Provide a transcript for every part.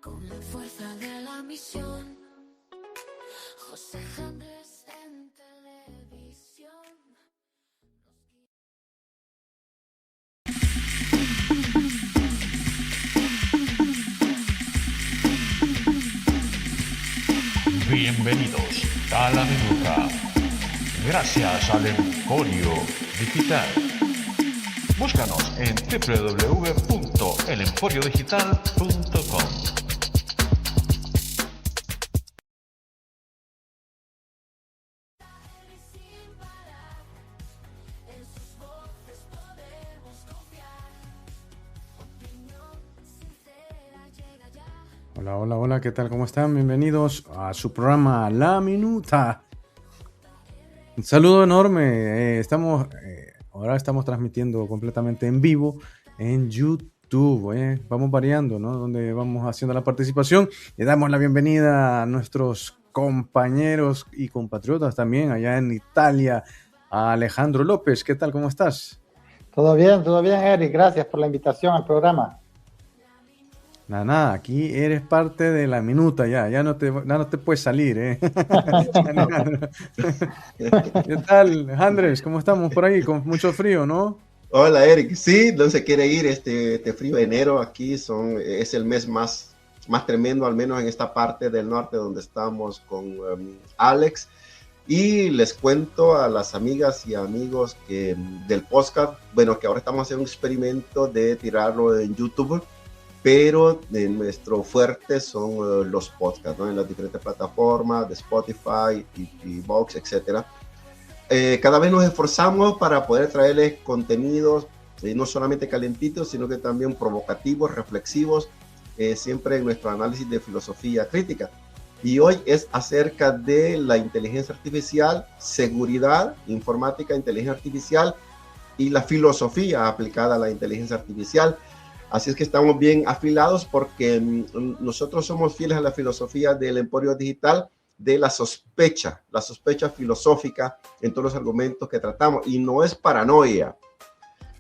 Con la fuerza de la misión, José Andrés en televisión. Bienvenidos a La Minuta, gracias al Emporio Digital. Búscanos en www.elemporiodigital.com. Hola, hola, hola, ¿qué tal? ¿Cómo están? Bienvenidos a su programa La Minuta. Un saludo enorme. Ahora estamos transmitiendo completamente en vivo en YouTube. Vamos variando, ¿no? Donde vamos haciendo la participación. Le damos la bienvenida a nuestros compañeros y compatriotas también allá en Italia, a Alejandro López. ¿Qué tal? ¿Cómo estás? Todo bien, Eric. Gracias por la invitación al programa. Nada, aquí eres parte de La Minuta, ya no te puedes salir, ¿eh? ¿Qué tal, Andrés? ¿Cómo estamos por ahí? Con mucho frío, ¿no? Hola, Eric. Sí, no se quiere ir este frío de enero. Aquí es el mes más tremendo, al menos en esta parte del norte donde estamos con Alex. Y les cuento a las amigas y amigos del podcast, bueno, que ahora estamos haciendo un experimento de tirarlo en YouTube, pero nuestro fuerte son los podcasts, ¿no? En las diferentes plataformas de Spotify, y Vox, etcétera. Cada vez nos esforzamos para poder traerles contenidos no solamente calentitos, sino que también provocativos, reflexivos, siempre en nuestro análisis de filosofía crítica. Y hoy es acerca de la inteligencia artificial, seguridad informática, inteligencia artificial y la filosofía aplicada a la inteligencia artificial. Así es que estamos bien afilados porque nosotros somos fieles a la filosofía del Emporio Digital, de la sospecha filosófica en todos los argumentos que tratamos. Y no es paranoia,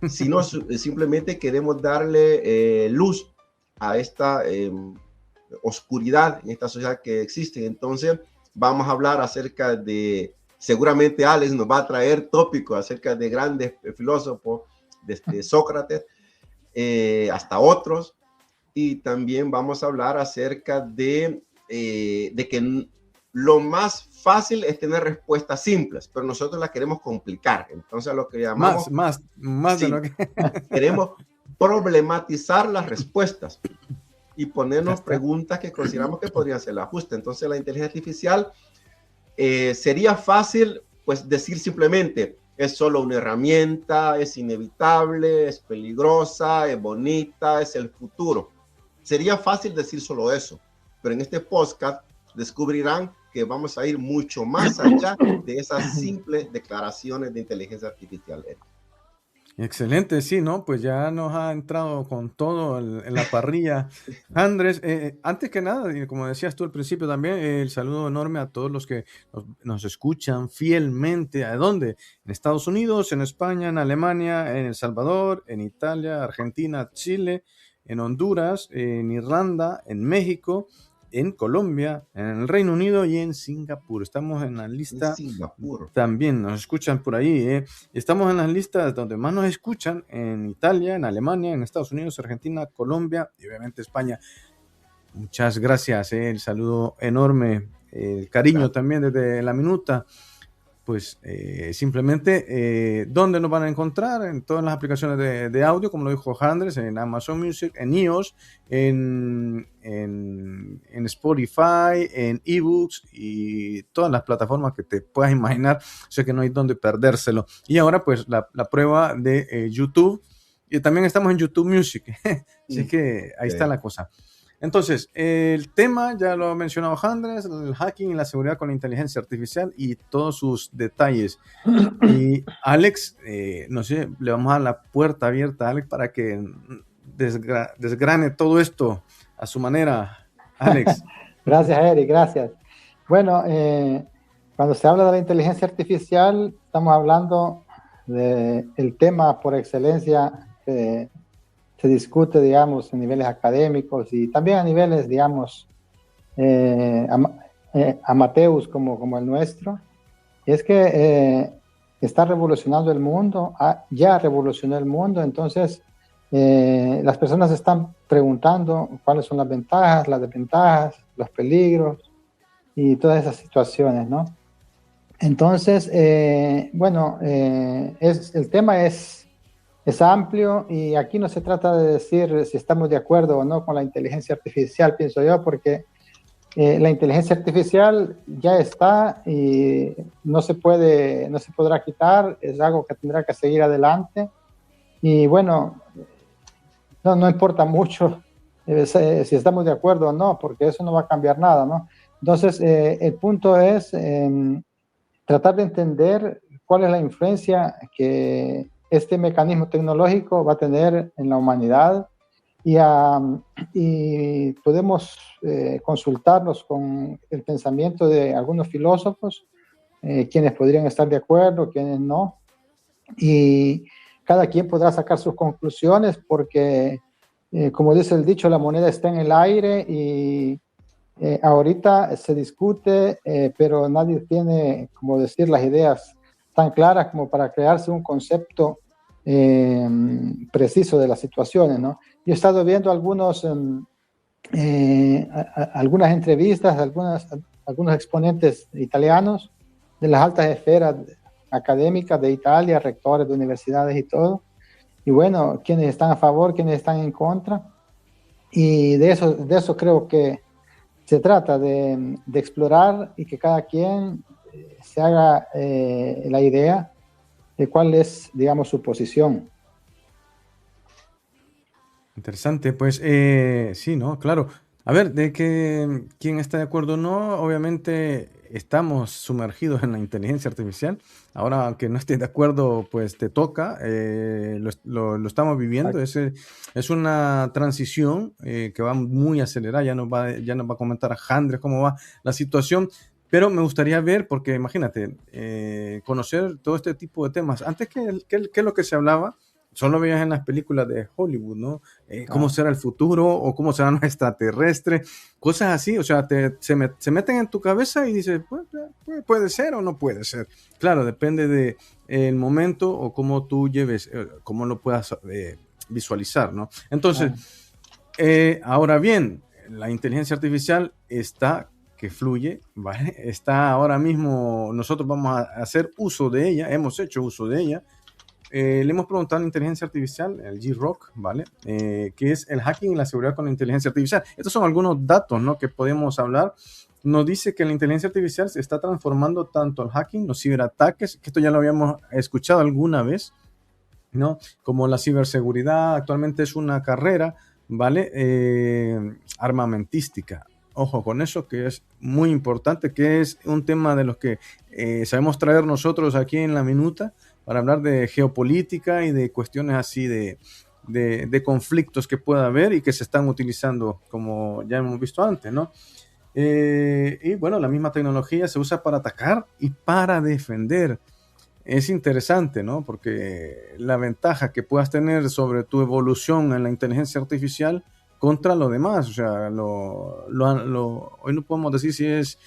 sino simplemente queremos darle luz a esta oscuridad en esta sociedad que existe. Entonces vamos a hablar acerca de, seguramente Alex nos va a traer tópicos acerca de grandes filósofos, desde Sócrates hasta otros, y también vamos a hablar acerca de que lo más fácil es tener respuestas simples, pero nosotros las queremos complicar. Entonces lo que llamamos más sí, de lo que queremos problematizar las respuestas y ponernos preguntas que consideramos que podrían ser el ajuste. Entonces la inteligencia artificial sería fácil pues decir simplemente es solo una herramienta, es inevitable, es peligrosa, es bonita, es el futuro. Sería fácil decir solo eso, pero en este podcast descubrirán que vamos a ir mucho más allá de esas simples declaraciones de inteligencia artificial. Excelente, sí, ¿no? Pues ya nos ha entrado con todo en la parrilla. Andrés, antes que nada, y como decías tú al principio también, el saludo enorme a todos los que nos escuchan fielmente. ¿A dónde? En Estados Unidos, en España, en Alemania, en El Salvador, en Italia, Argentina, Chile, en Honduras, en Irlanda, en México, en Colombia, en el Reino Unido y en Singapur. Estamos en la lista. En Singapur. También nos escuchan por ahí. Estamos en las listas donde más nos escuchan, en Italia, en Alemania, en Estados Unidos, Argentina, Colombia y obviamente España. Muchas gracias, el saludo enorme, el cariño también desde La Minuta. Pues simplemente, ¿dónde nos van a encontrar? En todas las aplicaciones de audio, como lo dijo Andrés, en Amazon Music, en iOS, en Spotify, en eBooks y todas las plataformas que te puedas imaginar. Sé que no hay dónde perdérselo. Y ahora, pues, la prueba de YouTube. Y también estamos en YouTube Music. Así que ahí está la cosa. Entonces, el tema ya lo ha mencionado Andrés, el hacking y la seguridad con la inteligencia artificial y todos sus detalles. Y Alex, no sé, le vamos a dar la puerta abierta a Alex para que desgrane todo esto a su manera. Alex. Gracias, Eric, gracias. Bueno, cuando se habla de la inteligencia artificial, estamos hablando del tema por excelencia que se discute, digamos, en niveles académicos y también a niveles, digamos, amateurs como el nuestro, es que está revolucionando el mundo, ya revolucionó el mundo, entonces las personas están preguntando cuáles son las ventajas, las desventajas, los peligros y todas esas situaciones, ¿no? Entonces, bueno, el tema es amplio y aquí no se trata de decir si estamos de acuerdo o no con la inteligencia artificial, pienso yo, porque la inteligencia artificial ya está y no se podrá quitar, es algo que tendrá que seguir adelante. Y bueno, no importa mucho si estamos de acuerdo o no, porque eso no va a cambiar nada, ¿no? Entonces, el punto es tratar de entender cuál es la influencia que este mecanismo tecnológico va a tener en la humanidad y podemos consultarnos con el pensamiento de algunos filósofos, quienes podrían estar de acuerdo, quienes no, y cada quien podrá sacar sus conclusiones porque, como dice el dicho, la moneda está en el aire y ahorita se discute, pero nadie tiene, como decir, las ideas tan claras como para crearse un concepto preciso de las situaciones, ¿no? Yo he estado viendo algunas entrevistas, algunos exponentes italianos de las altas esferas académicas de Italia, rectores de universidades y todo, y bueno, quienes están a favor, quienes están en contra, y de eso creo que se trata de explorar y que cada quien se haga la idea de cuál es, digamos, su posición. Interesante, pues sí, ¿no? Claro. A ver, de que quién está de acuerdo o no, obviamente estamos sumergidos en la inteligencia artificial. Ahora, aunque no estés de acuerdo, pues te toca, lo estamos viviendo. Es una transición que va muy acelerada, ya nos va a comentar Andrés cómo va la situación. Pero me gustaría ver, porque imagínate, conocer todo este tipo de temas. Antes, ¿qué es lo que se hablaba? Solo veías en las películas de Hollywood, ¿no? ¿Cómo será el futuro? ¿O cómo serán los extraterrestres? Cosas así, o sea, se meten en tu cabeza y dices, puede ser o no puede ser. Claro, depende del momento o cómo tú lleves, cómo lo puedas visualizar, ¿no? Entonces, ahora bien, la inteligencia artificial está que fluye, ¿vale? Está ahora mismo, nosotros vamos a hacer uso de ella, hemos hecho uso de ella. Le hemos preguntado a la inteligencia artificial, el G-Rock, ¿vale? ¿Qué es el hacking y la seguridad con la inteligencia artificial? Estos son algunos datos, ¿no?, que podemos hablar. Nos dice que la inteligencia artificial se está transformando tanto el hacking, los ciberataques, que esto ya lo habíamos escuchado alguna vez, ¿no? Como la ciberseguridad, actualmente es una carrera, ¿vale? Armamentística. Ojo con eso, que es muy importante, que es un tema de los que sabemos traer nosotros aquí en La Minuta, para hablar de geopolítica y de cuestiones así de conflictos que pueda haber y que se están utilizando, como ya hemos visto antes, ¿no? Y bueno, la misma tecnología se usa para atacar y para defender. Es interesante, ¿no? Porque la ventaja que puedas tener sobre tu evolución en la inteligencia artificial contra lo demás, o sea, hoy no podemos decir si es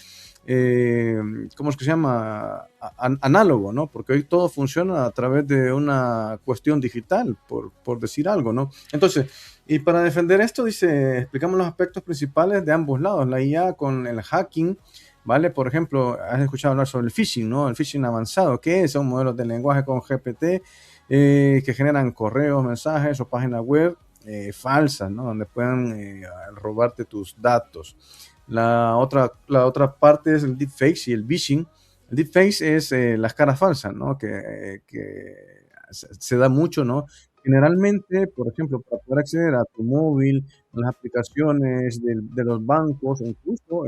¿cómo es que se llama? Análogo, ¿no? Porque hoy todo funciona a través de una cuestión digital, por decir algo, ¿no? Entonces, y para defender esto, dice, explicamos los aspectos principales de ambos lados, la IA con el hacking, ¿vale? Por ejemplo, has escuchado hablar sobre el phishing, ¿no? El phishing avanzado, que es? Son modelos de lenguaje con GPT que generan correos, mensajes o páginas web falsas, ¿no? Donde puedan robarte tus datos. La otra parte es el deepfake y el phishing. El deepfake es las caras falsas, ¿no? Que se da mucho, ¿no? Generalmente, por ejemplo, para poder acceder a tu móvil, a las aplicaciones de los bancos, o incluso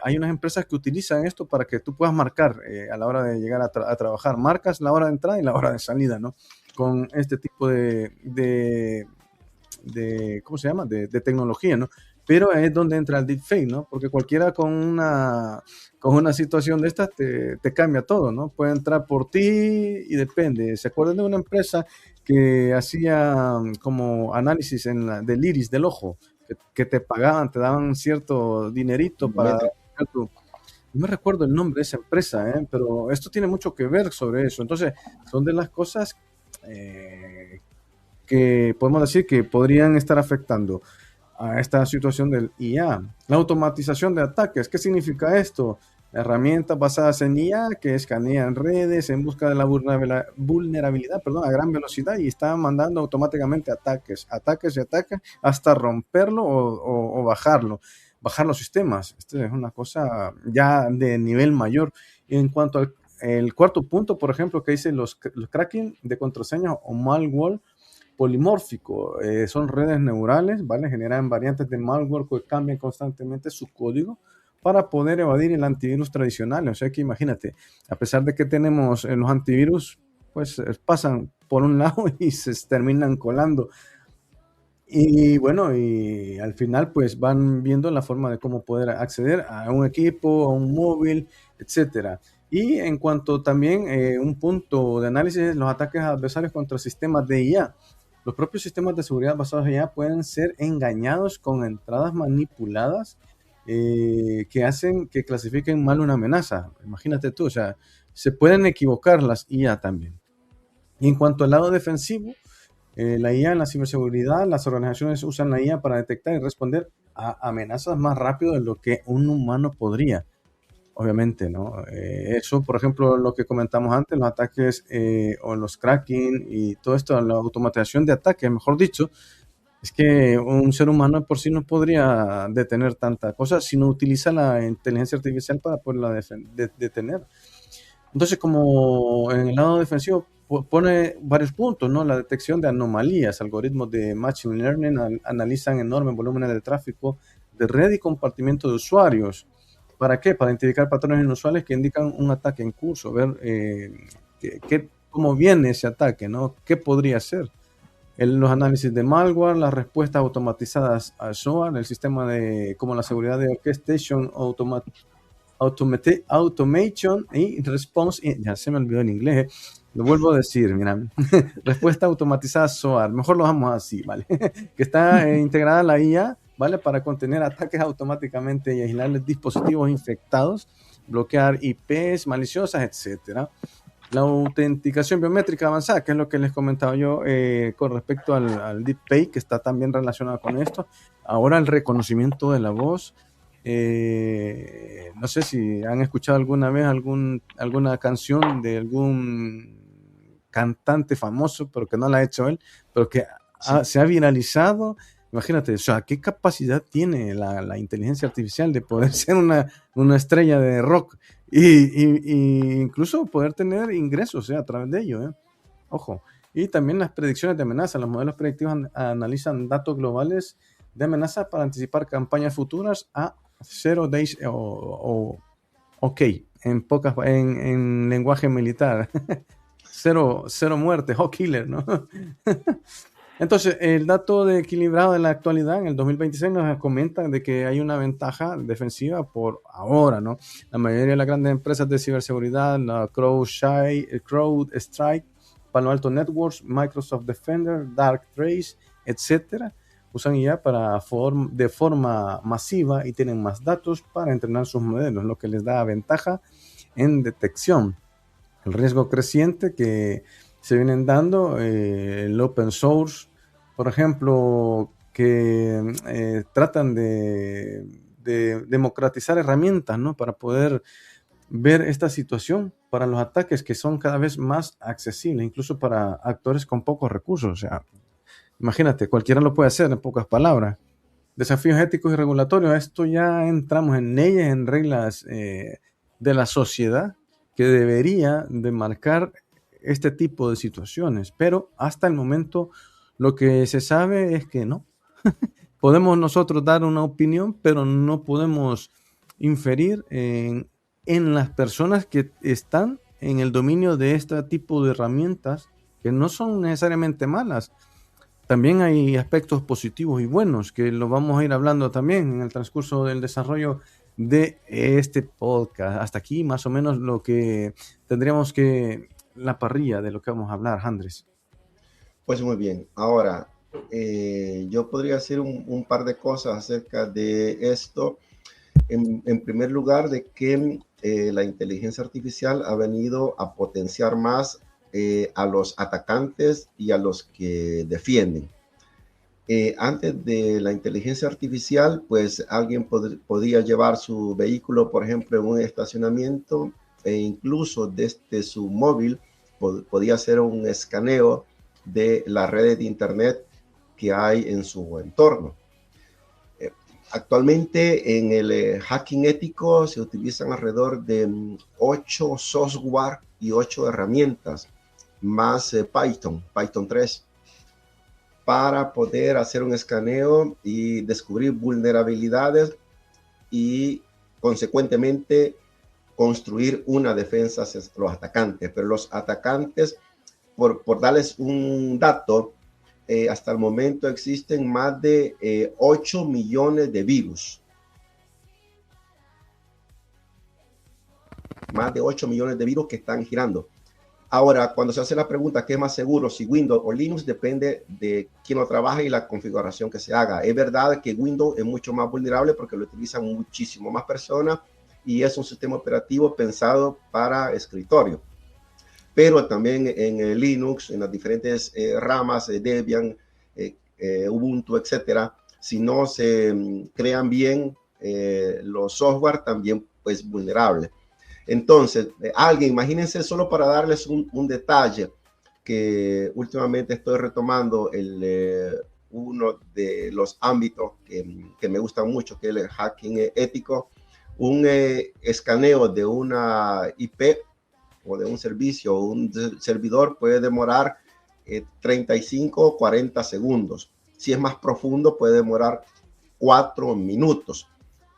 hay unas empresas que utilizan esto para que tú puedas marcar a la hora de llegar a trabajar. Marcas la hora de entrada y la hora de salida, ¿no? Con este tipo de ¿cómo se llama? De tecnología, ¿no? pero es donde entra el deepfake, ¿no? Porque cualquiera con una situación de estas te cambia todo, ¿no? Puede entrar por ti y depende. ¿Se acuerdan de una empresa que hacía como análisis del iris del ojo? Que te pagaban, te daban cierto dinerito para... No me recuerdo el nombre de esa empresa, pero esto tiene mucho que ver sobre eso. Entonces, son de las cosas que podemos decir que podrían estar afectando a esta situación del IA. La automatización de ataques, ¿qué significa esto? Herramientas basadas en IA que escanean redes en busca de la vulnerabilidad, a gran velocidad y están mandando automáticamente ataques hasta romperlo o bajar los sistemas. Esto es una cosa ya de nivel mayor. En cuanto al el cuarto punto, por ejemplo, que dice los cracking de contraseñas o malware polimórfico, son redes neurales, ¿vale? Generan variantes de malware que cambian constantemente su código para poder evadir el antivirus tradicional. O sea que imagínate, a pesar de que tenemos los antivirus, pues pasan por un lado y se terminan colando. Y bueno, y al final pues van viendo la forma de cómo poder acceder a un equipo, a un móvil, etcétera. Y en cuanto también un punto de análisis es los ataques adversarios contra sistemas de IA. Los propios sistemas de seguridad basados en IA pueden ser engañados con entradas manipuladas que hacen que clasifiquen mal una amenaza. Imagínate tú, o sea, se pueden equivocar las IA también. Y en cuanto al lado defensivo, la IA en la ciberseguridad, las organizaciones usan la IA para detectar y responder a amenazas más rápido de lo que un humano podría. Obviamente, ¿no? Eso, por ejemplo, lo que comentamos antes, los ataques o los cracking y todo esto, la automatización de ataques, mejor dicho, es que un ser humano por sí no podría detener tanta cosa si no utiliza la inteligencia artificial para poderla detener. Entonces, como en el lado defensivo, pone varios puntos, ¿no? La detección de anomalías, algoritmos de Machine Learning analizan enormes volúmenes de tráfico de red y compartimiento de usuarios. ¿Para qué? Para identificar patrones inusuales que indican un ataque en curso, ver cómo viene ese ataque, ¿no? ¿Qué podría ser? Los análisis de malware, las respuestas automatizadas a SOAR, el sistema como la seguridad de orchestration, automation y response, ya se me olvidó en inglés, lo vuelvo a decir, mira, respuesta automatizada SOAR, mejor lo dejamos así, ¿vale? Que está integrada la IA, ¿vale? Para contener ataques automáticamente y aislar dispositivos infectados, bloquear IPs maliciosas, etcétera. La autenticación biométrica avanzada, que es lo que les comentaba yo con respecto al deepfake, que está también relacionado con esto. Ahora el reconocimiento de la voz. No sé si han escuchado alguna vez alguna canción de algún cantante famoso, pero que no la ha hecho él, pero que se ha viralizado. Imagínate, o sea, ¿qué capacidad tiene la inteligencia artificial de poder ser una estrella de rock y incluso poder tener ingresos a través de ello? Ojo. Y también las predicciones de amenaza. Los modelos predictivos analizan datos globales de amenaza para anticipar campañas futuras a 0 days OK, en lenguaje militar. cero muertes, killer, ¿no? Entonces, el dato de equilibrado de la actualidad en el 2026 nos comenta de que hay una ventaja defensiva por ahora, ¿no? La mayoría de las grandes empresas de ciberseguridad, la CrowdStrike, Palo Alto Networks, Microsoft Defender, Darktrace, etcétera, usan IA de forma masiva y tienen más datos para entrenar sus modelos, lo que les da ventaja en detección. El riesgo creciente que se vienen dando, el open source, por ejemplo, que tratan de democratizar herramientas, ¿no? Para poder ver esta situación para los ataques que son cada vez más accesibles, incluso para actores con pocos recursos. O sea, imagínate, cualquiera lo puede hacer en pocas palabras. Desafíos éticos y regulatorios, esto ya entramos en leyes, en reglas de la sociedad que debería de marcar este tipo de situaciones, pero hasta el momento lo que se sabe es que no. Podemos nosotros dar una opinión, pero no podemos inferir en las personas que están en el dominio de este tipo de herramientas que no son necesariamente malas. también hay aspectos positivos y buenos que lo vamos a ir hablando también en el transcurso del desarrollo de este podcast. Hasta aquí más o menos lo que tendríamos que, la parrilla de lo que vamos a hablar, Andrés. Pues muy bien, ahora yo podría decir un par de cosas acerca de esto. En primer lugar, de que la inteligencia artificial ha venido a potenciar más a los atacantes y a los que defienden. Antes de la inteligencia artificial, pues alguien podía llevar su vehículo, por ejemplo, en un estacionamiento e incluso desde su móvil podía hacer un escaneo de las redes de internet que hay en su entorno. Actualmente en el hacking ético se utilizan alrededor de 8 software y 8 herramientas, más Python 3, para poder hacer un escaneo y descubrir vulnerabilidades y consecuentemente construir una defensa hacia los atacantes. Pero los atacantes, por darles un dato, hasta el momento existen más de 8 millones de virus. Más de 8 millones de virus que están girando. Ahora, cuando se hace la pregunta, ¿qué es más seguro, si Windows o Linux? Depende de quién lo trabaje y la configuración que se haga. Es verdad que Windows es mucho más vulnerable porque lo utilizan muchísimo más personas y es un sistema operativo pensado para escritorio. Pero también en Linux, en las diferentes ramas, Debian, Ubuntu, etcétera, si no se crean bien los software, también pues vulnerable. Entonces, imagínense, solo para darles un detalle, que últimamente estoy retomando uno de los ámbitos que me gustan mucho, que es el hacking ético. Un escaneo de una IP o de un servicio o un servidor puede demorar 35 o 40 segundos. Si es más profundo, puede demorar 4 minutos.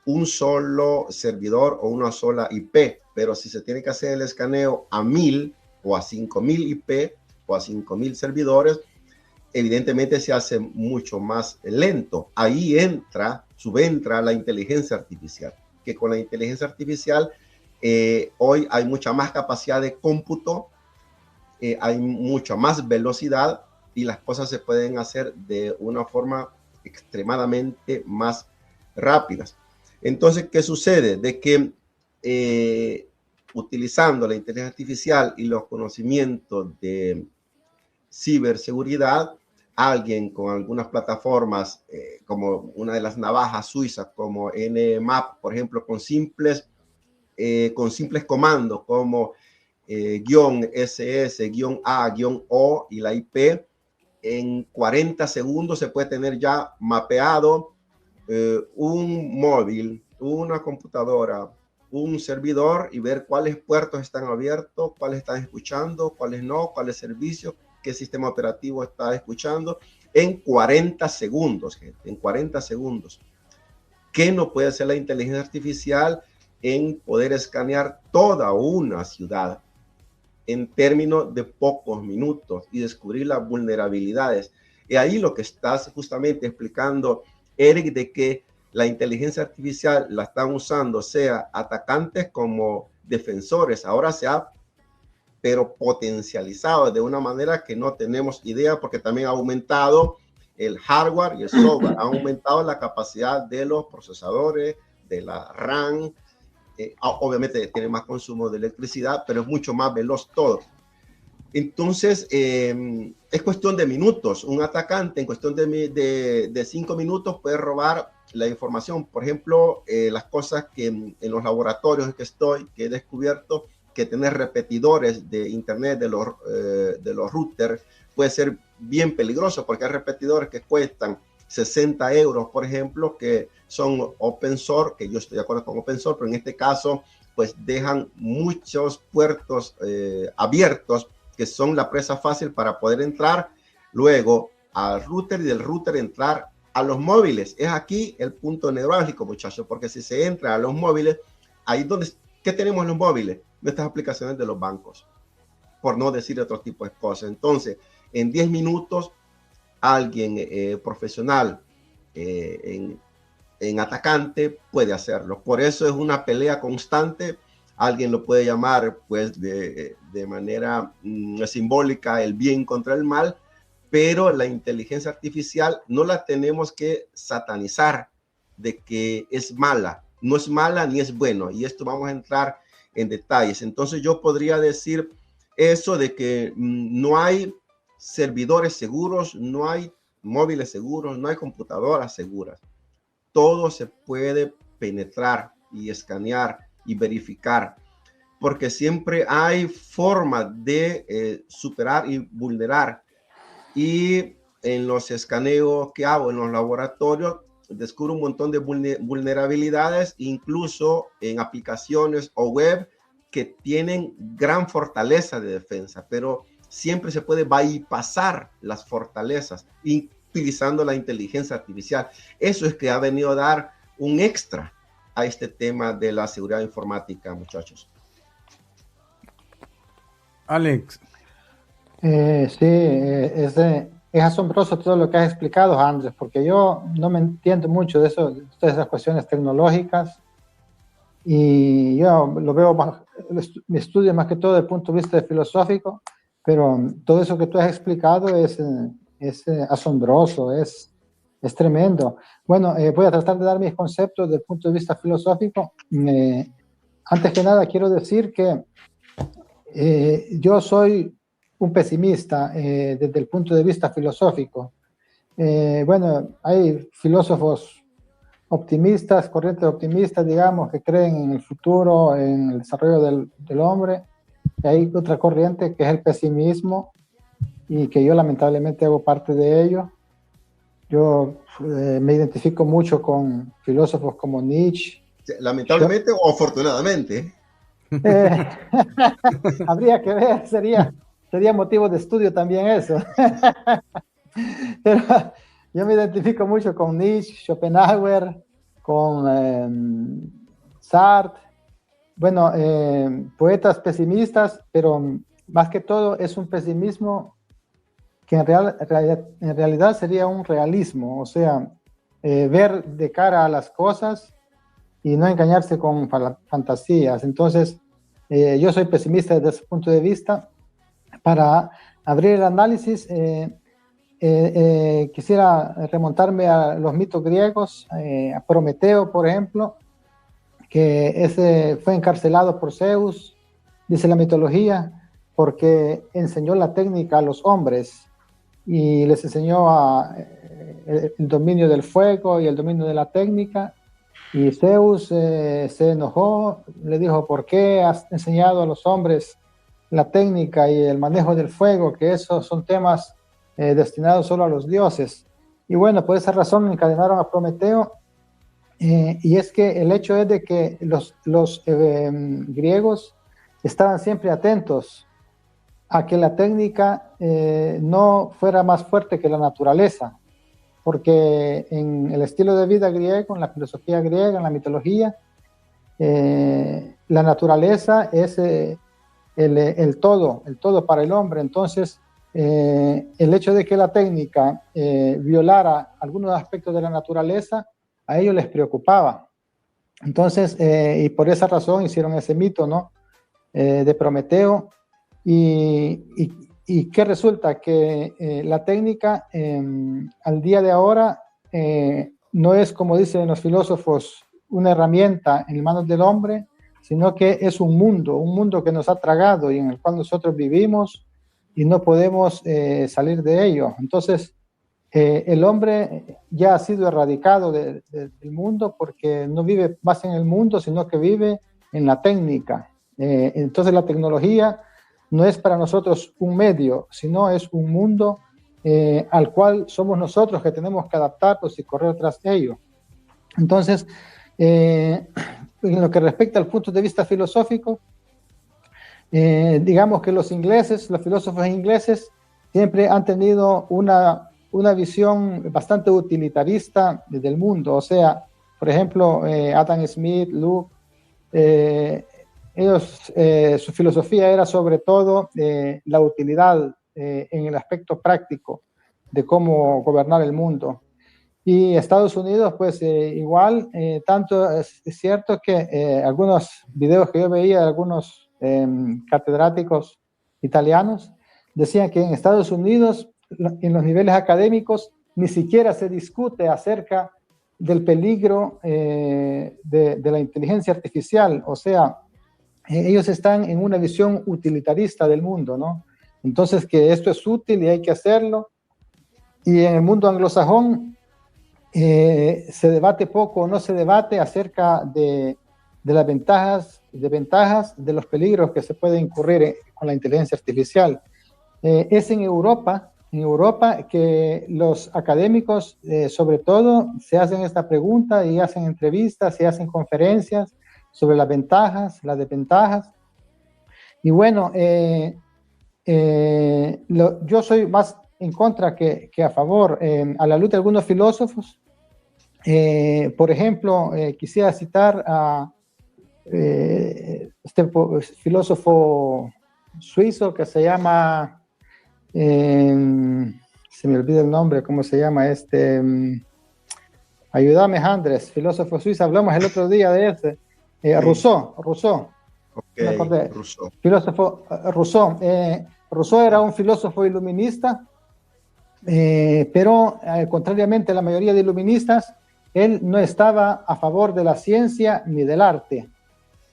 Un solo servidor o una sola IP, pero si se tiene que hacer el escaneo a 1000 o a 5000 IP o a 5000 servidores, evidentemente se hace mucho más lento. Ahí subentra la inteligencia artificial, que con la inteligencia artificial hoy hay mucha más capacidad de cómputo, hay mucha más velocidad y las cosas se pueden hacer de una forma extremadamente más rápidas. Entonces, ¿qué sucede? De que utilizando la inteligencia artificial y los conocimientos de ciberseguridad, alguien con algunas plataformas como una de las navajas suizas como Nmap, por ejemplo, con simples comandos como --SS, --A, -O y la IP, en 40 segundos se puede tener ya mapeado un móvil, una computadora, un servidor y ver cuáles puertos están abiertos, cuáles están escuchando, cuáles no, cuáles servicios, qué sistema operativo está escuchando en 40 segundos, gente, en 40 segundos. ¿Qué no puede hacer la inteligencia artificial en poder escanear toda una ciudad en términos de pocos minutos y descubrir las vulnerabilidades? Y ahí lo que estás justamente explicando, Eric, de que la inteligencia artificial la están usando, sea atacantes como defensores. Ahora se ha, pero potencializado de una manera que no tenemos idea, porque también ha aumentado el hardware y el software, ha aumentado la capacidad de los procesadores, de la RAM. Obviamente tiene más consumo de electricidad, pero es mucho más veloz todo. Entonces, es cuestión de minutos. Un atacante en cuestión de 5 minutos puede robar la información. Por ejemplo, las cosas que en los laboratorios que he descubierto, que tener repetidores de internet de los routers puede ser bien peligroso, porque hay repetidores que cuestan 60 euros, por ejemplo, que son open source, que yo estoy de acuerdo con open source, pero en este caso, pues dejan muchos puertos abiertos, que son la presa fácil para poder entrar luego al router y del router entrar a los móviles. Es aquí el punto neurálgico, muchachos, porque si se entra a los móviles, ahí donde, ¿qué tenemos en los móviles? Nuestras aplicaciones de los bancos, por no decir otro tipo de cosas. Entonces, en 10 minutos alguien profesional en atacante puede hacerlo. Por eso es una pelea constante. Alguien lo puede llamar pues de manera simbólica el bien contra el mal, pero la inteligencia artificial no la tenemos que satanizar de que es mala. No es mala ni es bueno, y esto vamos a entrar en detalles. Entonces yo podría decir eso de que no hay servidores seguros, no hay móviles seguros, no hay computadoras seguras. Todo se puede penetrar y escanear y verificar, porque siempre hay forma de superar y vulnerar. Y en los escaneos que hago en los laboratorios, descubro un montón de vulnerabilidades, incluso en aplicaciones o web que tienen gran fortaleza de defensa, pero siempre se puede bypassar las fortalezas utilizando la inteligencia artificial. Eso es que ha venido a dar un extra a este tema de la seguridad informática, muchachos. Alex. Sí, es asombroso todo lo que has explicado, Andrés, porque yo no me entiendo mucho de eso, de todas esas cuestiones tecnológicas, y yo lo veo más, mi estudio más que todo desde el punto de vista filosófico, pero todo eso que tú has explicado es asombroso, es tremendo. Bueno, voy a tratar de dar mis conceptos desde el punto de vista filosófico. Antes que nada, quiero decir que yo soy un pesimista desde el punto de vista filosófico. Bueno, hay filósofos optimistas, corrientes optimistas, digamos, que creen en el futuro, en el desarrollo del hombre. Y hay otra corriente que es el pesimismo, y que yo lamentablemente hago parte de ello. Yo me identifico mucho con filósofos como Nietzsche. Lamentablemente o afortunadamente. Habría que ver, sería motivo de estudio también eso. Pero yo me identifico mucho con Nietzsche, Schopenhauer, con Sartre, bueno, poetas pesimistas, pero más que todo es un pesimismo que en realidad sería un realismo, o sea, ver de cara a las cosas y no engañarse con fantasías. Entonces, yo soy pesimista desde ese punto de vista. Para abrir el análisis, quisiera remontarme a los mitos griegos, a Prometeo, por ejemplo, que ese fue encarcelado por Zeus, dice la mitología, porque enseñó la técnica a los hombres y les enseñó el dominio del fuego y el dominio de la técnica. Y Zeus se enojó, le dijo: ¿por qué has enseñado a los hombres la técnica y el manejo del fuego? Que esos son temas destinados solo a los dioses. Y bueno, por esa razón encadenaron a Prometeo. Y es que el hecho es de que los griegos estaban siempre atentos a que la técnica no fuera más fuerte que la naturaleza, porque en el estilo de vida griego, en la filosofía griega, en la mitología, la naturaleza es el todo para el hombre. Entonces, el hecho de que la técnica violara algunos aspectos de la naturaleza, a ellos les preocupaba. Entonces, y por esa razón hicieron ese mito, ¿no? De Prometeo. Y que resulta que la técnica al día de ahora no es, como dicen los filósofos, una herramienta en manos del hombre, sino que es un mundo que nos ha tragado y en el cual nosotros vivimos y no podemos salir de ello. Entonces, el hombre ya ha sido erradicado del mundo porque no vive más en el mundo, sino que vive en la técnica. Entonces, la tecnología no es para nosotros un medio, sino es un mundo al cual somos nosotros que tenemos que adaptarnos y correr tras ello. Entonces, en lo que respecta al punto de vista filosófico, digamos que los filósofos ingleses, siempre han tenido una visión bastante utilitarista del mundo. O sea, por ejemplo, Adam Smith, Locke, ellos, su filosofía era sobre todo la utilidad en el aspecto práctico. de cómo gobernar el mundo. Y Estados Unidos, pues igual, tanto es cierto que algunos videos que yo veía de algunos catedráticos italianos decían que en Estados Unidos, en los niveles académicos, ni siquiera se discute acerca del peligro de la inteligencia artificial. O sea, ellos están en una visión utilitarista del mundo, ¿no? Entonces, que esto es útil y hay que hacerlo. Y en el mundo anglosajón se debate poco o no se debate acerca de las ventajas de los peligros que se puede incurrir con la inteligencia artificial. Es en Europa que los académicos, sobre todo, se hacen esta pregunta y hacen entrevistas, se hacen conferencias sobre las ventajas, las desventajas. Y bueno, yo soy más en contra que a favor. A la luz de algunos filósofos, por ejemplo, quisiera citar a este filósofo suizo que se llama, se me olvida el nombre, ¿cómo se llama? Ayúdame, Andrés, filósofo suizo, hablamos el otro día de ese, Rousseau. Okay, Me acordé. Rousseau. Filósofo Rousseau. Rousseau era un filósofo iluminista, pero contrariamente a la mayoría de iluministas, él no estaba a favor de la ciencia ni del arte.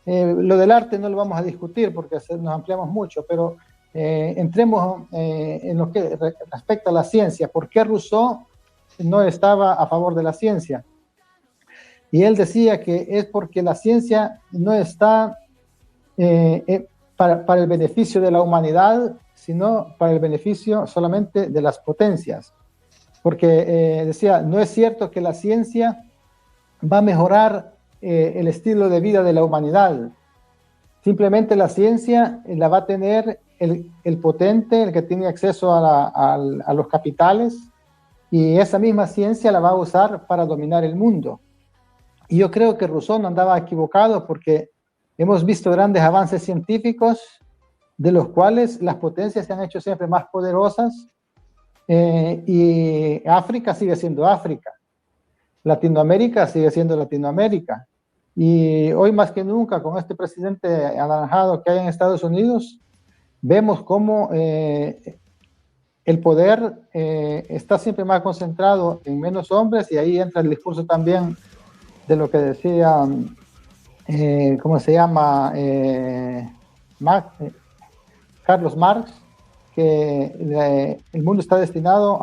Lo del arte no lo vamos a discutir porque nos ampliamos mucho, pero entremos en lo que respecta a la ciencia. ¿Por qué Rousseau no estaba a favor de la ciencia? Y él decía que es porque la ciencia no está para el beneficio de la humanidad, sino para el beneficio solamente de las potencias. Porque decía, no es cierto que la ciencia va a mejorar el estilo de vida de la humanidad. Simplemente la ciencia la va a tener el potente, el que tiene acceso a los capitales, y esa misma ciencia la va a usar para dominar el mundo. Y yo creo que Rousseau no andaba equivocado, porque hemos visto grandes avances científicos de los cuales las potencias se han hecho siempre más poderosas, y África sigue siendo África, Latinoamérica sigue siendo Latinoamérica, y hoy más que nunca con este presidente anaranjado que hay en Estados Unidos, vemos cómo el poder está siempre más concentrado en menos hombres, y ahí entra el discurso también de lo que decía, ¿cómo se llama? Carlos Marx, que el mundo está destinado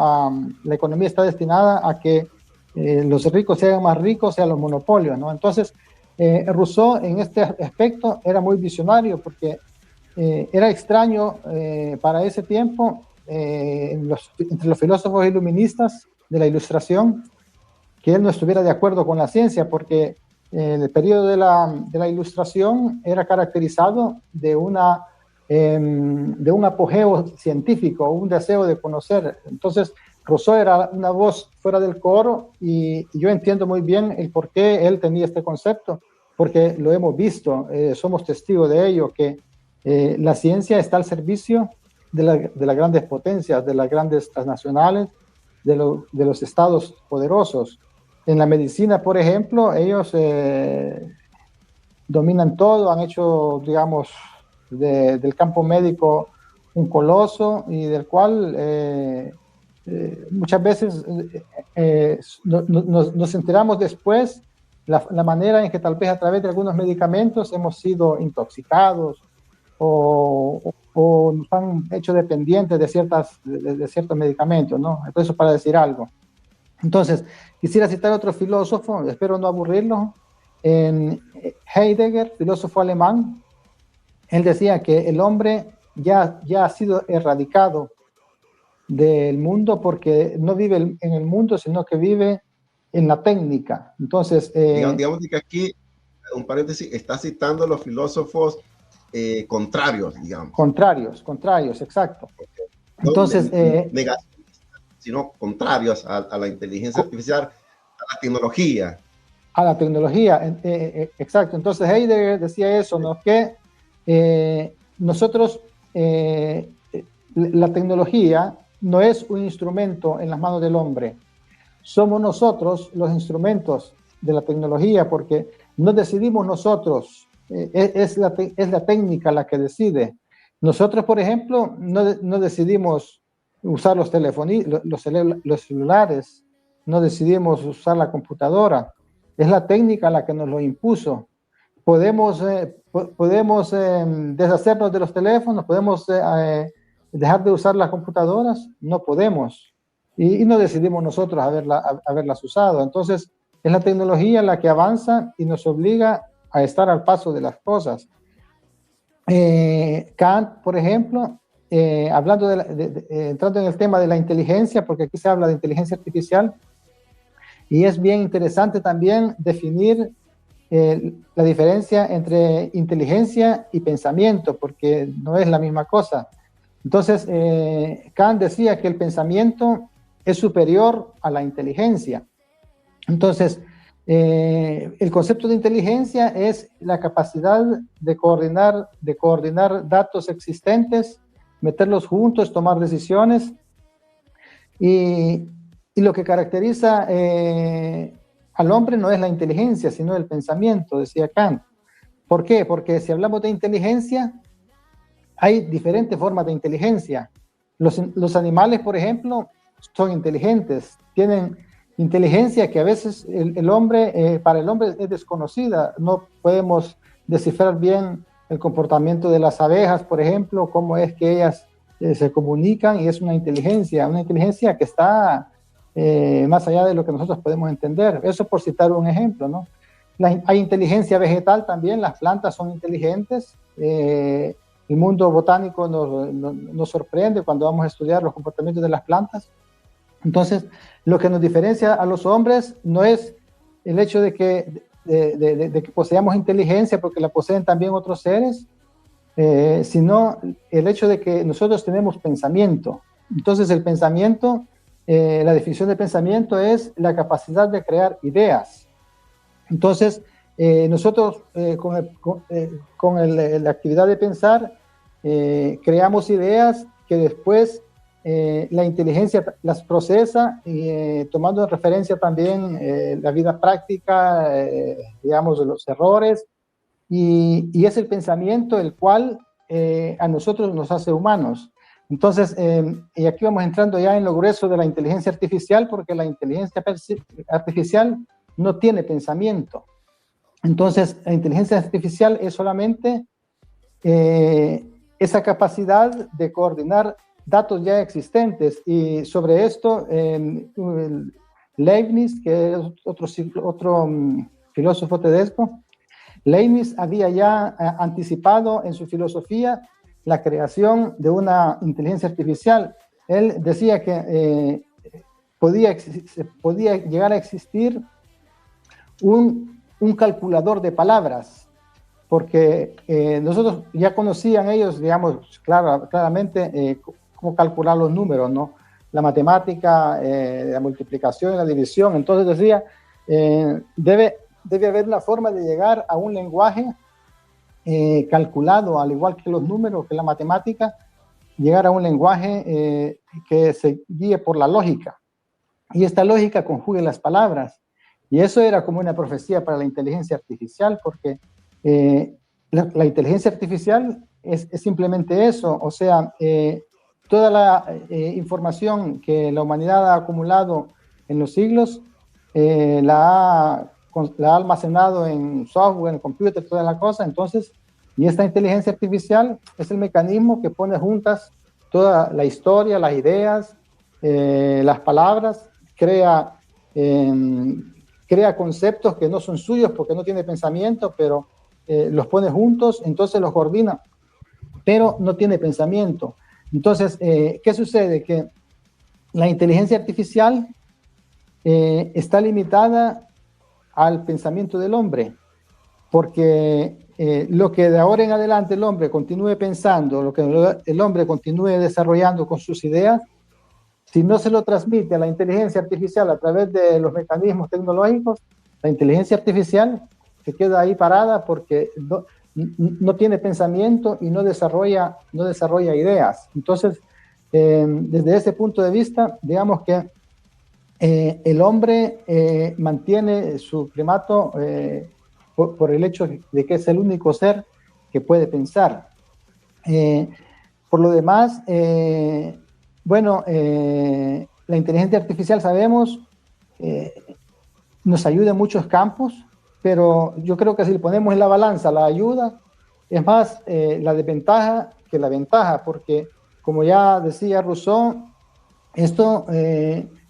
la economía está destinada a que los ricos se hagan más ricos y a los monopolios, ¿no? Entonces, Rousseau en este aspecto era muy visionario, porque era extraño para ese tiempo entre los filósofos iluministas de la Ilustración que él no estuviera de acuerdo con la ciencia, porque el periodo de la Ilustración era caracterizado de un apogeo científico, un deseo de conocer. Entonces, Rousseau era una voz fuera del coro, y yo entiendo muy bien el por qué él tenía este concepto, porque lo hemos visto, somos testigos de ello, que la ciencia está al servicio de las grandes potencias, de las grandes transnacionales, de los estados poderosos. En la medicina, por ejemplo, ellos dominan todo, han hecho, digamos, del campo médico un coloso, y del cual muchas veces nos enteramos después la manera en que tal vez a través de algunos medicamentos hemos sido intoxicados o nos han hecho dependientes de ciertos medicamentos, ¿no? Eso para decir algo. Entonces, quisiera citar otro filósofo, espero no aburrirlo, Heidegger, filósofo alemán. Él decía que el hombre ya ha sido erradicado del mundo, porque no vive en el mundo, sino que vive en la técnica. Entonces, digamos que aquí, un paréntesis, está citando a los filósofos contrarios, digamos. Contrarios, exacto. Entonces, negacionistas, sino contrarios a la inteligencia artificial, a la tecnología. A la tecnología, exacto. Entonces Heidegger decía eso, ¿no? Que nosotros, la tecnología no es un instrumento en las manos del hombre. Somos nosotros los instrumentos de la tecnología, porque no decidimos nosotros, es la técnica la que decide. Nosotros, por ejemplo, no decidimos usar los celulares, no decidimos usar la computadora, es la técnica la que nos lo impuso. Podemos deshacernos de los teléfonos, podemos dejar de usar las computadoras, no podemos. Y no decidimos nosotros haberlas usado. Entonces, es la tecnología la que avanza y nos obliga a estar al paso de las cosas. Kant, por ejemplo, hablando entrando en el tema de la inteligencia, porque aquí se habla de inteligencia artificial, y es bien interesante también definir la diferencia entre inteligencia y pensamiento, porque no es la misma cosa. Entonces, Kant decía que el pensamiento es superior a la inteligencia. Entonces, el concepto de inteligencia es la capacidad de coordinar datos existentes, meterlos juntos, tomar decisiones, y lo que caracteriza al hombre no es la inteligencia, sino el pensamiento, decía Kant. ¿Por qué? Porque si hablamos de inteligencia, hay diferentes formas de inteligencia. Los animales, por ejemplo, son inteligentes, tienen inteligencia que a veces para el hombre es desconocida. No podemos descifrar bien el comportamiento de las abejas, por ejemplo, cómo es que ellas se comunican, y es una inteligencia que está más allá de lo que nosotros podemos entender. Eso por citar un ejemplo, ¿no? Hay inteligencia vegetal también, las plantas son inteligentes. El mundo botánico nos sorprende cuando vamos a estudiar los comportamientos de las plantas. Entonces, lo que nos diferencia a los hombres no es el hecho de que poseamos inteligencia, porque la poseen también otros seres, sino el hecho de que nosotros tenemos pensamiento. Entonces, el pensamiento, la definición de pensamiento es la capacidad de crear ideas. Entonces, nosotros con la actividad de pensar, creamos ideas que después la inteligencia las procesa, tomando en referencia también la vida práctica, digamos, de los errores, y es el pensamiento el cual a nosotros nos hace humanos. Entonces, y aquí vamos entrando ya en lo grueso de la inteligencia artificial, porque la inteligencia artificial no tiene pensamiento. Entonces, la inteligencia artificial es solamente esa capacidad de coordinar datos ya existentes. Y sobre esto, Leibniz, que es otro filósofo tedesco, Leibniz había ya anticipado en su filosofía la creación de una inteligencia artificial. Él decía que podía llegar a existir un calculador de palabras, porque nosotros ya conocían ellos, digamos, claramente cómo calcular los números, ¿no? La matemática, la multiplicación y la división. Entonces decía, debe haber una forma de llegar a un lenguaje calculado, al igual que los números, que la matemática, llegar a un lenguaje que se guíe por la lógica, y esta lógica conjugue las palabras. Y eso era como una profecía para la inteligencia artificial, porque la inteligencia artificial es simplemente eso. O sea, toda la información que la humanidad ha acumulado en los siglos, la ha almacenado en software, en computer, toda la cosa. Entonces, y esta inteligencia artificial es el mecanismo que pone juntas toda la historia, las ideas, las palabras, crea conceptos que no son suyos porque no tiene pensamiento, pero los pone juntos, entonces los coordina, pero no tiene pensamiento. Entonces, ¿qué sucede? Que la inteligencia artificial está limitada al pensamiento del hombre, porque lo que de ahora en adelante el hombre continúe pensando, lo que el hombre continúe desarrollando con sus ideas, si no se lo transmite a la inteligencia artificial a través de los mecanismos tecnológicos, la inteligencia artificial se queda ahí parada porque no tiene pensamiento y no desarrolla ideas. Entonces, desde ese punto de vista, digamos que el hombre mantiene su primato por el hecho de que es el único ser que puede pensar. Por lo demás, bueno, la inteligencia artificial sabemos nos ayuda en muchos campos, pero yo creo que si le ponemos en la balanza la ayuda, es más la desventaja que la ventaja, porque como ya decía Rousseau, esto,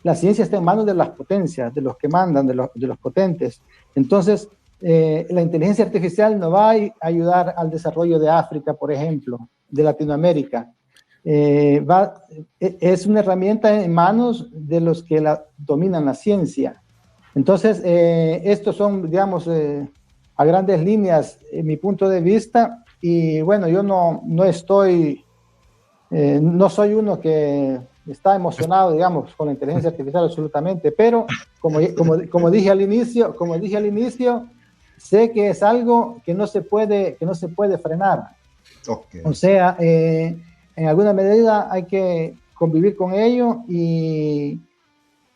la ciencia está en manos de las potencias, de los que mandan, de los potentes. Entonces, la inteligencia artificial no va a ayudar al desarrollo de África, por ejemplo, de Latinoamérica. Es una herramienta en manos de los que dominan la ciencia. Entonces, estos son, digamos, a grandes líneas mi punto de vista. Y bueno, yo no soy uno que está emocionado, digamos, con la inteligencia artificial absolutamente, pero como dije al inicio, sé que es algo que no se puede frenar. Okay. O sea, en alguna medida hay que convivir con ello y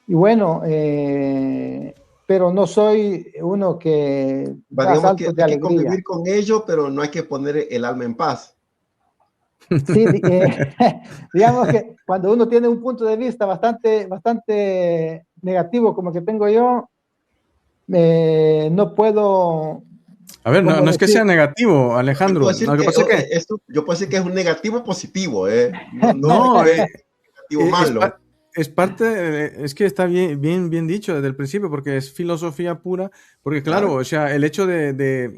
bueno, pero no soy uno que da saltos de alegría. Hay que convivir con ello, pero no hay que poner el alma en paz. Sí, digamos que cuando uno tiene un punto de vista bastante negativo como que tengo yo, no puedo... A ver, no es que sea negativo, Alejandro. Yo puedo decir que es un negativo positivo, No, es negativo malo. Es parte, es que está bien dicho desde el principio, porque es filosofía pura, porque claro, o sea, el hecho de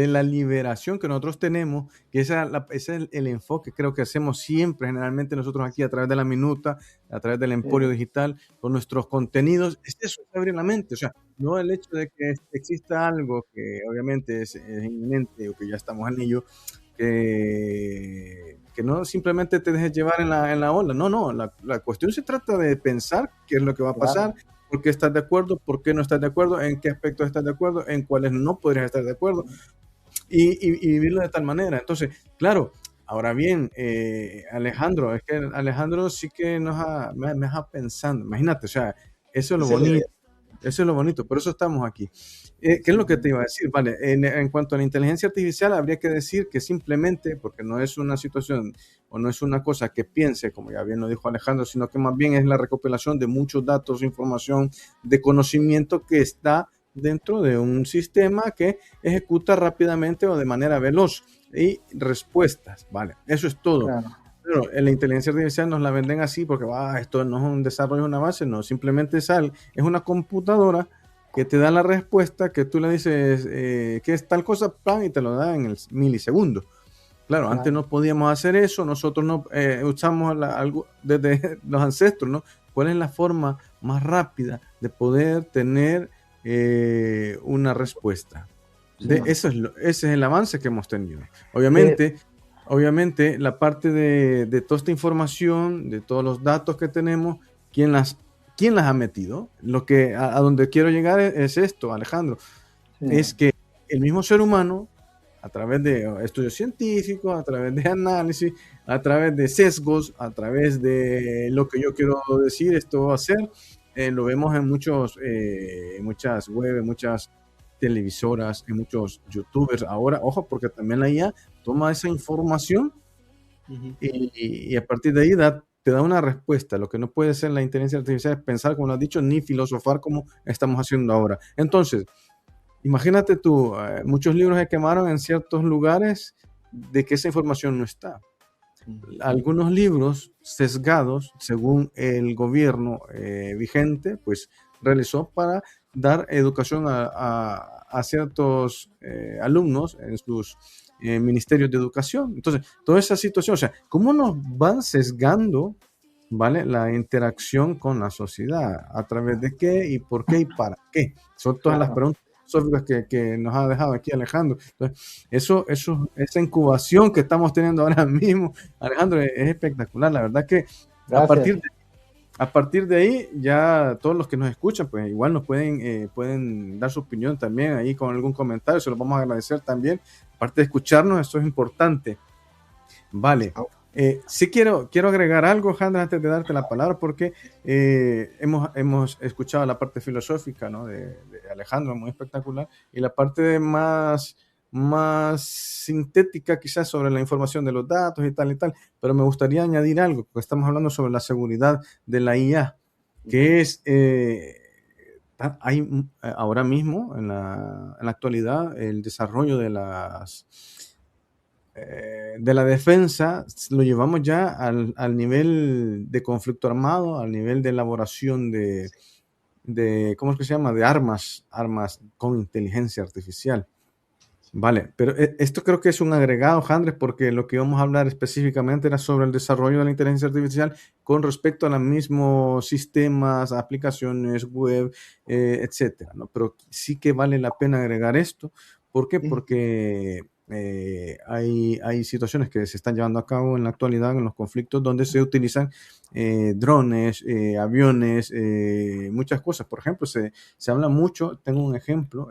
la liberación que nosotros tenemos, que ese es el enfoque creo que hacemos siempre, generalmente nosotros aquí a través de la minuta, a través del Emporio Digital, con nuestros contenidos, eso es abrir la mente, o sea, no el hecho de que exista algo que obviamente es inminente o que ya estamos en ello, que no simplemente te dejes llevar en la ola. No, la cuestión se trata de pensar qué es lo que va a pasar, por qué estás de acuerdo, por qué no estás de acuerdo, en qué aspectos estás de acuerdo, en cuáles no podrías estar de acuerdo y vivirlo de tal manera. Entonces, claro, ahora bien, Alejandro, es que Alejandro sí que me deja pensando, imagínate, o sea, eso es lo bonito. Eso es lo bonito, por eso estamos aquí. ¿Qué es lo que te iba a decir? Vale, en cuanto a la inteligencia artificial, habría que decir que simplemente, porque no es una situación o no es una cosa que piense, como ya bien lo dijo Alejandro, sino que más bien es la recopilación de muchos datos, información, de conocimiento que está dentro de un sistema que ejecuta rápidamente o de manera veloz y respuestas, ¿vale? Eso es todo. Claro. Pero en la inteligencia artificial nos la venden así porque esto no es un desarrollo, una base, no, simplemente es una computadora que te da la respuesta, que tú le dices que es tal cosa, plan, y te lo da en el milisegundo. Claro, antes no podíamos hacer eso, nosotros no usamos algo desde los ancestros, ¿no? ¿Cuál es la forma más rápida de poder tener una respuesta? Ese es el avance que hemos tenido. Obviamente, la parte de toda esta información, de todos los datos que tenemos, ¿quién las ha metido? A donde quiero llegar es esto, Alejandro. Sí. Es que el mismo ser humano, a través de estudios científicos, a través de análisis, a través de sesgos, a través de lo que yo quiero decir, esto va a ser, lo vemos en muchas web, en muchas televisoras, en muchos youtubers. Ahora, ojo, porque también la IA toma esa información y a partir de ahí te da una respuesta. Lo que no puede ser la inteligencia artificial es pensar, como lo has dicho, ni filosofar como estamos haciendo ahora. Entonces, imagínate tú, muchos libros se quemaron en ciertos lugares de que esa información no está. Algunos libros sesgados, según el gobierno vigente, pues realizó para dar educación a ciertos alumnos en sus ministerios de educación. Entonces, toda esa situación, o sea, ¿cómo nos van sesgando, ¿vale?, la interacción con la sociedad? ¿A través de qué y por qué y para qué? Son todas las preguntas filosóficas que nos ha dejado aquí Alejandro. Entonces, esa incubación que estamos teniendo ahora mismo, Alejandro, es espectacular. La verdad que a partir de ahí, ya todos los que nos escuchan, pues igual nos pueden dar su opinión también ahí con algún comentario, se los vamos a agradecer también. Aparte de escucharnos, eso es importante. Vale. Sí quiero agregar algo, Jandra, antes de darte la palabra, porque hemos escuchado la parte filosófica, ¿no? de Alejandro, muy espectacular, y la parte más sintética quizás sobre la información de los datos y tal, pero me gustaría añadir algo, porque estamos hablando sobre la seguridad de la IA, que es, hay ahora mismo, en la actualidad, el desarrollo de la defensa lo llevamos ya al nivel de conflicto armado, al nivel de elaboración de ¿cómo es que se llama? De armas con inteligencia artificial. Vale, pero esto creo que es un agregado, Andrés, porque lo que íbamos a hablar específicamente era sobre el desarrollo de la inteligencia artificial con respecto a los mismos sistemas, aplicaciones, web, etcétera, ¿no? Pero sí que vale la pena agregar esto. ¿Por qué? Porque hay situaciones que se están llevando a cabo en la actualidad en los conflictos donde se utilizan drones, aviones, muchas cosas. Por ejemplo, se habla mucho, tengo un ejemplo,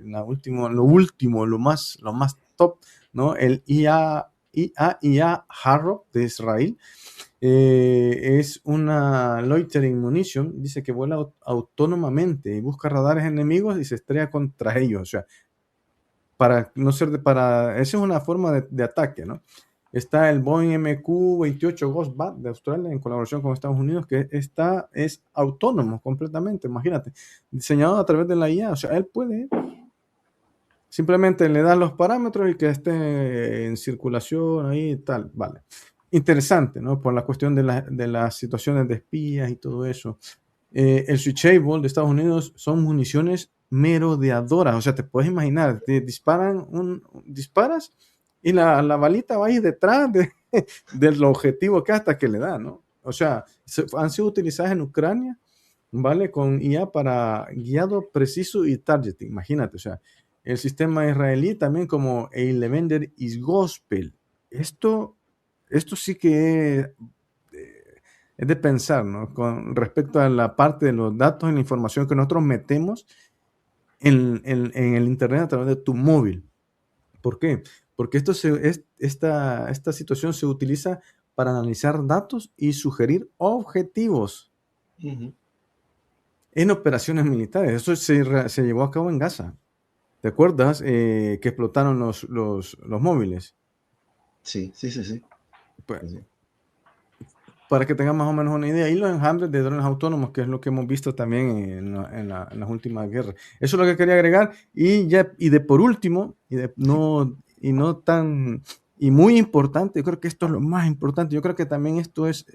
lo más top, ¿no? El IA Harrow de Israel. Es una loitering munition, dice que vuela autónomamente y busca radares enemigos y se estrella contra ellos. O sea, esa es una forma de ataque, ¿no? Está el Boeing MQ-28 Ghost-Bat de Australia en colaboración con Estados Unidos, que es autónomo completamente, imagínate, diseñado a través de la IA. O sea, él puede simplemente le da los parámetros y que esté en circulación ahí y tal, vale. Interesante, ¿no? Por la cuestión de las situaciones de espías y todo eso. El switchable de Estados Unidos son municiones merodeadoras, o sea, te puedes imaginar, te disparas y la balita va ahí detrás del objetivo que hasta que le da, ¿no? O sea, han sido utilizadas en Ucrania, ¿vale? Con IA para guiado preciso y targeting, imagínate, o sea, el sistema israelí también como Elevator is Gospel. Esto sí que es de pensar, ¿no? Con respecto a la parte de los datos y la información que nosotros metemos en el Internet a través de tu móvil. ¿Por qué? Porque esta situación se utiliza para analizar datos y sugerir objetivos en operaciones militares. Eso se llevó a cabo en Gaza. ¿Te acuerdas que explotaron los móviles? Sí. Pues, sí. Para que tengan más o menos una idea, y los enjambres de drones autónomos, que es lo que hemos visto también en las últimas guerras. Eso es lo que quería agregar. Por último, y muy importante, yo creo que esto es lo más importante, yo creo que también esto es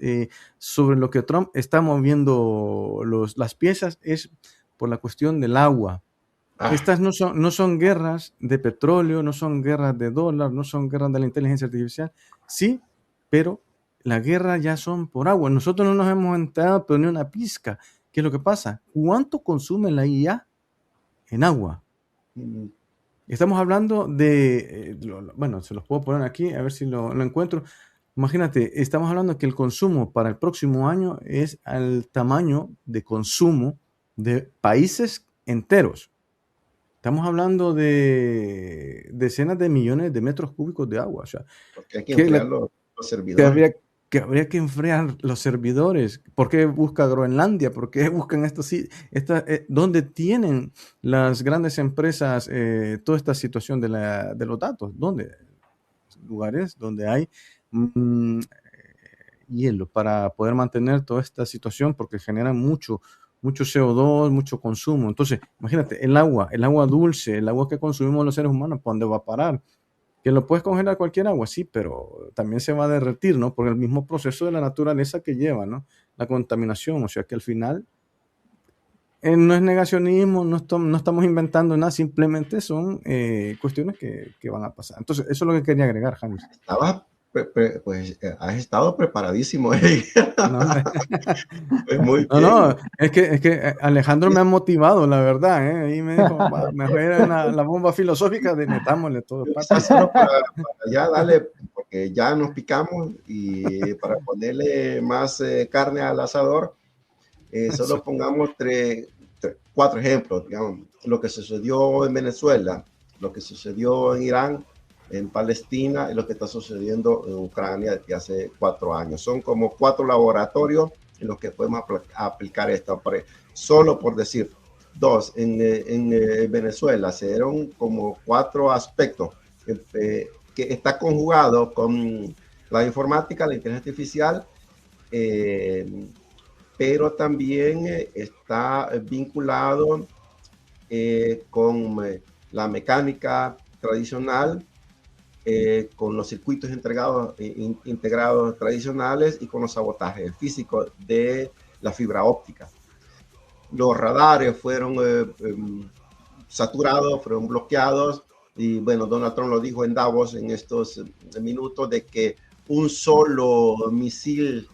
sobre lo que Trump está moviendo las piezas, es por la cuestión del agua. Estas no son guerras de petróleo, no son guerras de dólar, no son guerras de la inteligencia artificial, sí, pero la guerra ya son por agua. Nosotros no nos hemos enterado, pero ni una pizca. ¿Qué es lo que pasa? ¿Cuánto consume la IA en agua? Estamos hablando de, bueno, se los puedo poner aquí, a ver si lo encuentro. Imagínate, estamos hablando que el consumo para el próximo año es al tamaño de consumo de países enteros. Estamos hablando de decenas de millones de metros cúbicos de agua. O sea, porque hay que enfriar los servidores. Que habría que enfriar los servidores. ¿Por qué busca Groenlandia? ¿Por qué buscan esto? ¿Dónde tienen las grandes empresas toda esta situación de los datos? ¿Dónde? Lugares donde hay hielo para poder mantener toda esta situación, porque generan mucho CO2, mucho consumo. Entonces, imagínate, el agua dulce, el agua que consumimos los seres humanos, ¿para dónde va a parar? Que lo puedes congelar cualquier agua, sí, pero también se va a derretir, ¿no? Por el mismo proceso de la naturaleza que lleva, ¿no? La contaminación, o sea que al final no es negacionismo, no estamos inventando nada, simplemente son cuestiones que van a pasar. Entonces, eso es lo que quería agregar, James. Pues has estado preparadísimo. Muy bien. No, es que Alejandro me ha motivado, la verdad, y me dijo, mejor era la bomba filosófica de metámosle todo. Solo para ya darle, porque ya nos picamos, y para ponerle más carne al asador, solo pongamos 4 ejemplos, digamos, lo que sucedió en Venezuela, lo que sucedió en Irán, en Palestina y lo que está sucediendo en Ucrania desde hace 4 años. Son como 4 laboratorios en los que podemos aplicar esto. Solo por decir 2, en Venezuela se dieron como 4 aspectos que está conjugado con la informática, la inteligencia artificial, pero también está vinculado con la mecánica tradicional, con los circuitos integrados tradicionales y con los sabotajes físicos de la fibra óptica. Los radares fueron saturados, fueron bloqueados, y bueno, Donald Trump lo dijo en Davos en estos minutos de que un solo misil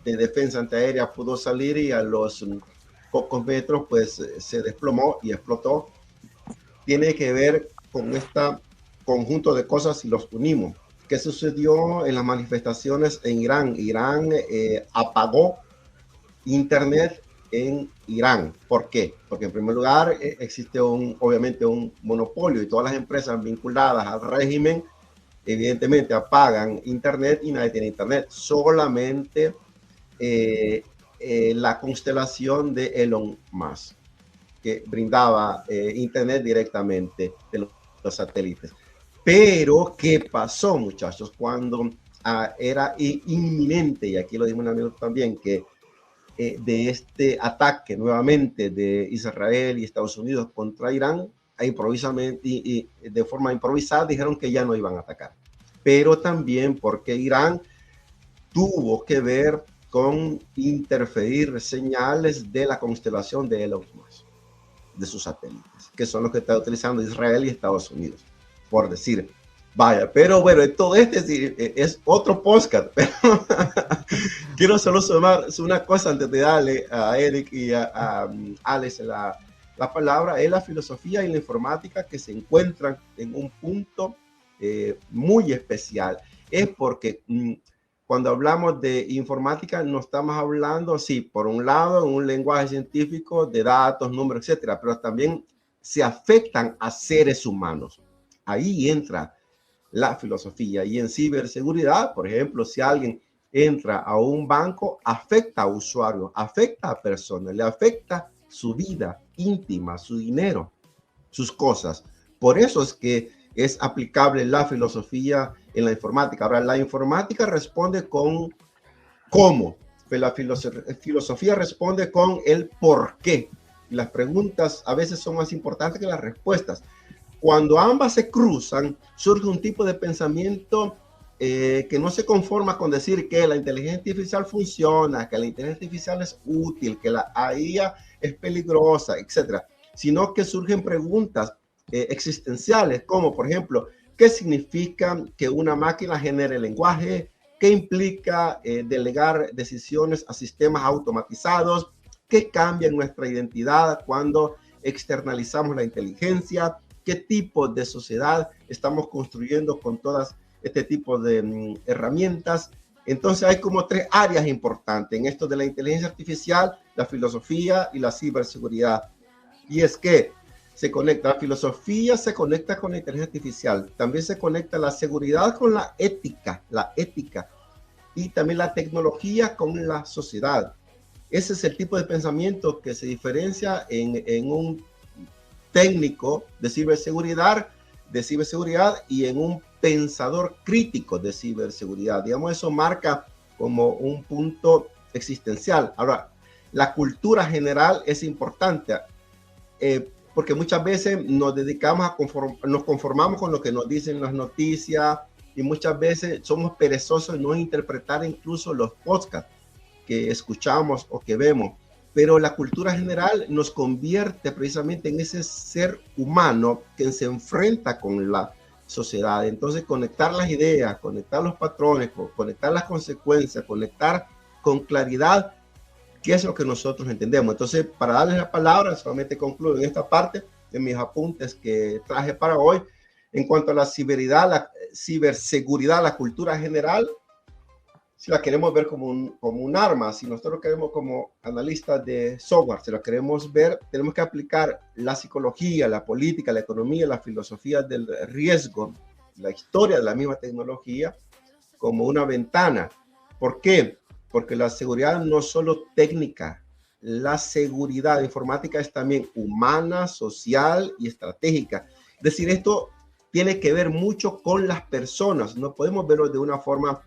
de defensa antiaérea pudo salir y a los pocos metros pues se desplomó y explotó. Tiene que ver con este conjunto de cosas si los unimos. ¿Qué sucedió en las manifestaciones en Irán? Irán apagó Internet en Irán. ¿Por qué? Porque en primer lugar existe obviamente un monopolio y todas las empresas vinculadas al régimen evidentemente apagan Internet y nadie tiene Internet. Solamente la constelación de Elon Musk, que brindaba Internet directamente de los satélites. Pero, ¿qué pasó, muchachos? Cuando era inminente, y aquí lo dimos un amigo también, que de este ataque nuevamente de Israel y Estados Unidos contra Irán, y de forma improvisada dijeron que ya no iban a atacar. Pero también porque Irán tuvo que ver con interferir señales de la constelación de Elon Musk, de sus satélites, que son los que está utilizando Israel y Estados Unidos, por decir. Vaya, pero bueno, todo es otro podcast, pero quiero solo sumar una cosa antes de darle a Eric y a Alex la palabra. Es la filosofía y la informática que se encuentran en un punto muy especial. Es porque cuando hablamos de informática no estamos hablando, sí, por un lado, en un lenguaje científico de datos, números, etcétera, pero también se afectan a seres humanos. Ahí entra la filosofía. Y en ciberseguridad, por ejemplo, si alguien entra a un banco, afecta a usuarios, afecta a personas, le afecta su vida íntima, su dinero, sus cosas. Por eso es que es aplicable la filosofía en la informática. Ahora, la informática responde con cómo, pero la filosofía responde con el por qué. Y las preguntas a veces son más importantes que las respuestas. Cuando ambas se cruzan, surge un tipo de pensamiento que no se conforma con decir que la inteligencia artificial funciona, que la inteligencia artificial es útil, que la IA es peligrosa, etcétera, sino que surgen preguntas existenciales, como por ejemplo, ¿qué significa que una máquina genere lenguaje? ¿Qué implica delegar decisiones a sistemas automatizados? ¿Qué cambia en nuestra identidad cuando externalizamos la inteligencia? ¿Qué tipo de sociedad estamos construyendo con todas este tipo de herramientas? Entonces hay como 3 áreas importantes en esto de la inteligencia artificial, la filosofía y la ciberseguridad. Y es que la filosofía se conecta con la inteligencia artificial, también se conecta la seguridad con la ética y también la tecnología con la sociedad. Ese es el tipo de pensamiento que se diferencia en un técnico de ciberseguridad y en un pensador crítico de ciberseguridad. Digamos, eso marca como un punto existencial. Ahora, la cultura general es importante porque muchas veces nos conformamos con lo que nos dicen las noticias y muchas veces somos perezosos en no interpretar incluso los podcasts que escuchamos o que vemos. Pero la cultura general nos convierte precisamente en ese ser humano que se enfrenta con la sociedad. Entonces, conectar las ideas, conectar los patrones, conectar las consecuencias, conectar con claridad qué es lo que nosotros entendemos. Entonces, para darles la palabra, solamente concluyo en esta parte de mis apuntes que traje para hoy. En cuanto a la ciberseguridad, la cultura general, si la queremos ver como un arma, si nosotros queremos como analistas de software, si la queremos ver, tenemos que aplicar la psicología, la política, la economía, la filosofía del riesgo la historia de la misma tecnología como una ventana. ¿Por qué? Porque la seguridad no es solo técnica, la seguridad informática es también humana, social y estratégica. Es decir, esto tiene que ver mucho con las personas, no podemos verlo de una forma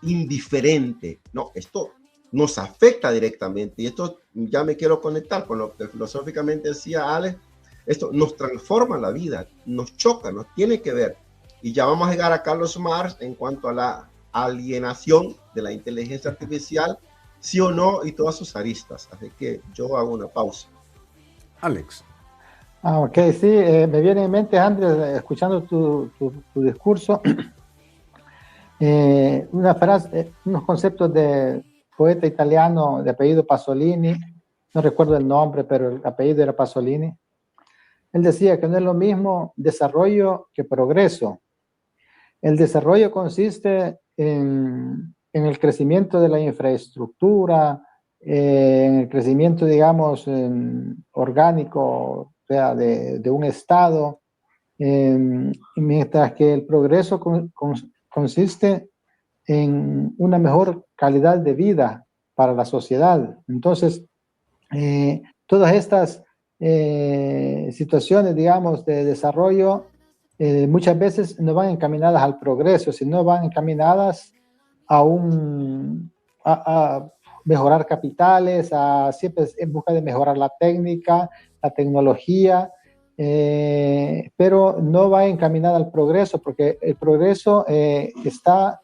indiferente, no, esto nos afecta directamente y esto ya me quiero conectar con lo que filosóficamente decía Alex, esto nos transforma la vida, nos choca, nos tiene que ver. Y ya vamos a llegar a Carlos Marx en cuanto a la alienación de la inteligencia artificial, sí o no, y todas sus aristas. Así que yo hago una pausa. Alex. Ok, sí, me viene en mente, Andrés, escuchando tu discurso, una frase, unos conceptos de poeta italiano de apellido Pasolini, no recuerdo el nombre, pero el apellido era Pasolini. Él decía que no es lo mismo desarrollo que progreso. El desarrollo consiste en el crecimiento de la infraestructura, en el crecimiento, digamos, orgánico, o sea, de un estado, mientras que el progreso consiste en una mejor calidad de vida para la sociedad. Entonces, todas estas situaciones, digamos, de desarrollo, muchas veces no van encaminadas al progreso, sino van encaminadas a mejorar capitales, siempre en busca de mejorar la técnica, la tecnología, pero no va encaminada al progreso, porque el progreso está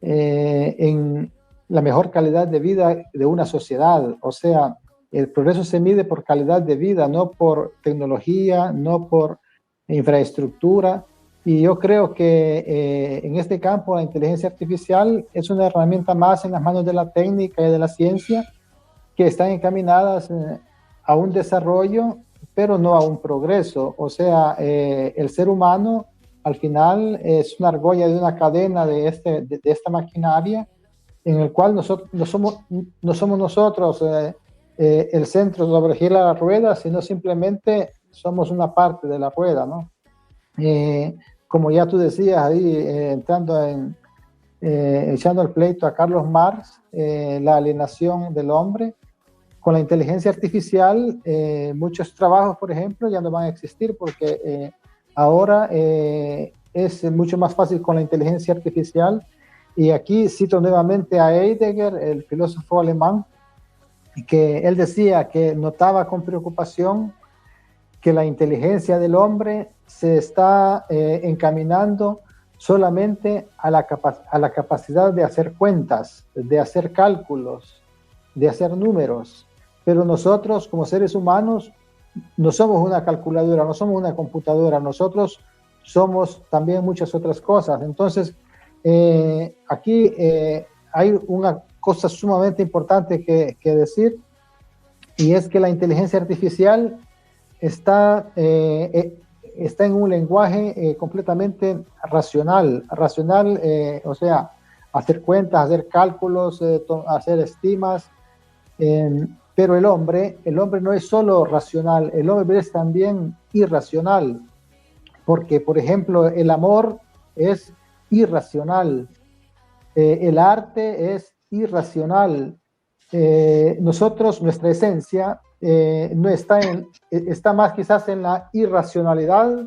en la mejor calidad de vida de una sociedad. O sea, el progreso se mide por calidad de vida, no por tecnología, no por infraestructura. Y yo creo que en este campo la inteligencia artificial es una herramienta más en las manos de la técnica y de la ciencia que están encaminadas a un desarrollo, pero no a un progreso. O sea, el ser humano al final es una argolla de una cadena de esta maquinaria en el cual nosotros no somos nosotros el centro sobre gira la rueda, sino simplemente somos una parte de la rueda, ¿no? Como ya tú decías ahí, echando el pleito a Carlos Marx, la alienación del hombre, con la inteligencia artificial, muchos trabajos, por ejemplo, ya no van a existir porque ahora es mucho más fácil con la inteligencia artificial. Y aquí cito nuevamente a Heidegger, el filósofo alemán, que él decía que notaba con preocupación que la inteligencia del hombre se está encaminando solamente a la capacidad de hacer cuentas, de hacer cálculos, de hacer números. Pero nosotros, como seres humanos, no somos una calculadora, no somos una computadora, nosotros somos también muchas otras cosas. Entonces, aquí hay una cosa sumamente importante que decir, y es que la inteligencia artificial está en un lenguaje completamente racional, o sea, hacer cuentas, hacer cálculos, hacer estimas, pero el hombre no es solo racional, el hombre es también irracional, porque, por ejemplo, el amor es irracional, el arte es irracional, nuestra esencia no está más quizás en la irracionalidad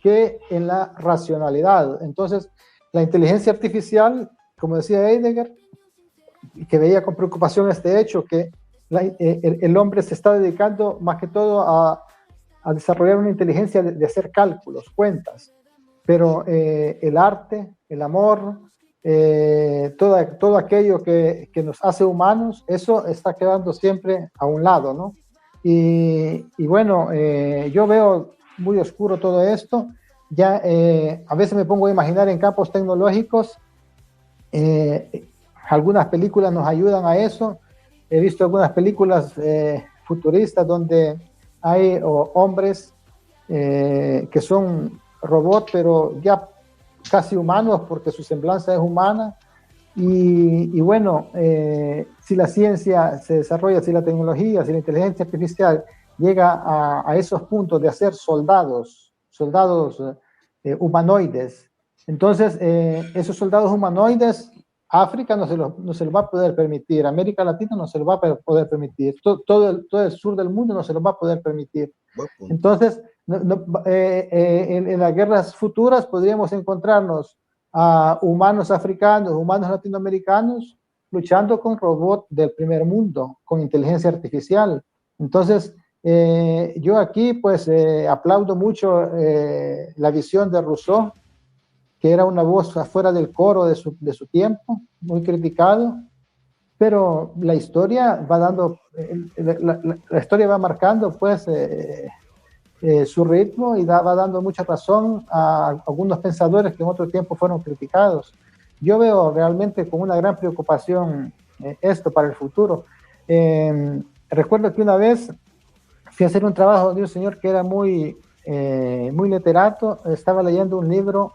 que en la racionalidad. Entonces, la inteligencia artificial, como decía Heidegger, que veía con preocupación este hecho, que el hombre se está dedicando más que todo a desarrollar una inteligencia de hacer cálculos, cuentas, pero el arte, el amor, todo aquello que nos hace humanos, eso está quedando siempre a un lado, ¿no? Y bueno, yo veo muy oscuro todo esto. Ya a veces me pongo a imaginar en campos tecnológicos, algunas películas nos ayudan a eso. He visto algunas películas futuristas donde hay hombres que son robots, pero ya casi humanos porque su semblanza es humana. Y bueno, si la ciencia se desarrolla, si la tecnología, si la inteligencia artificial llega a esos puntos de hacer soldados humanoides. Entonces, esos soldados humanoides, África no se los va a poder permitir, América Latina no se los va a poder permitir, todo el sur del mundo no se los va a poder permitir. Entonces, en las guerras futuras podríamos encontrarnos a humanos africanos, humanos latinoamericanos, luchando con robots del primer mundo, con inteligencia artificial. Entonces, yo aquí pues aplaudo mucho la visión de Rousseau, que era una voz afuera del coro de su tiempo, muy criticado, pero la historia va dando, la historia va marcando pues su ritmo y va dando mucha razón a algunos pensadores que en otro tiempo fueron criticados. Yo veo realmente con una gran preocupación esto para el futuro. Recuerdo que una vez fui a hacer un trabajo de un señor que era muy literato, estaba leyendo un libro,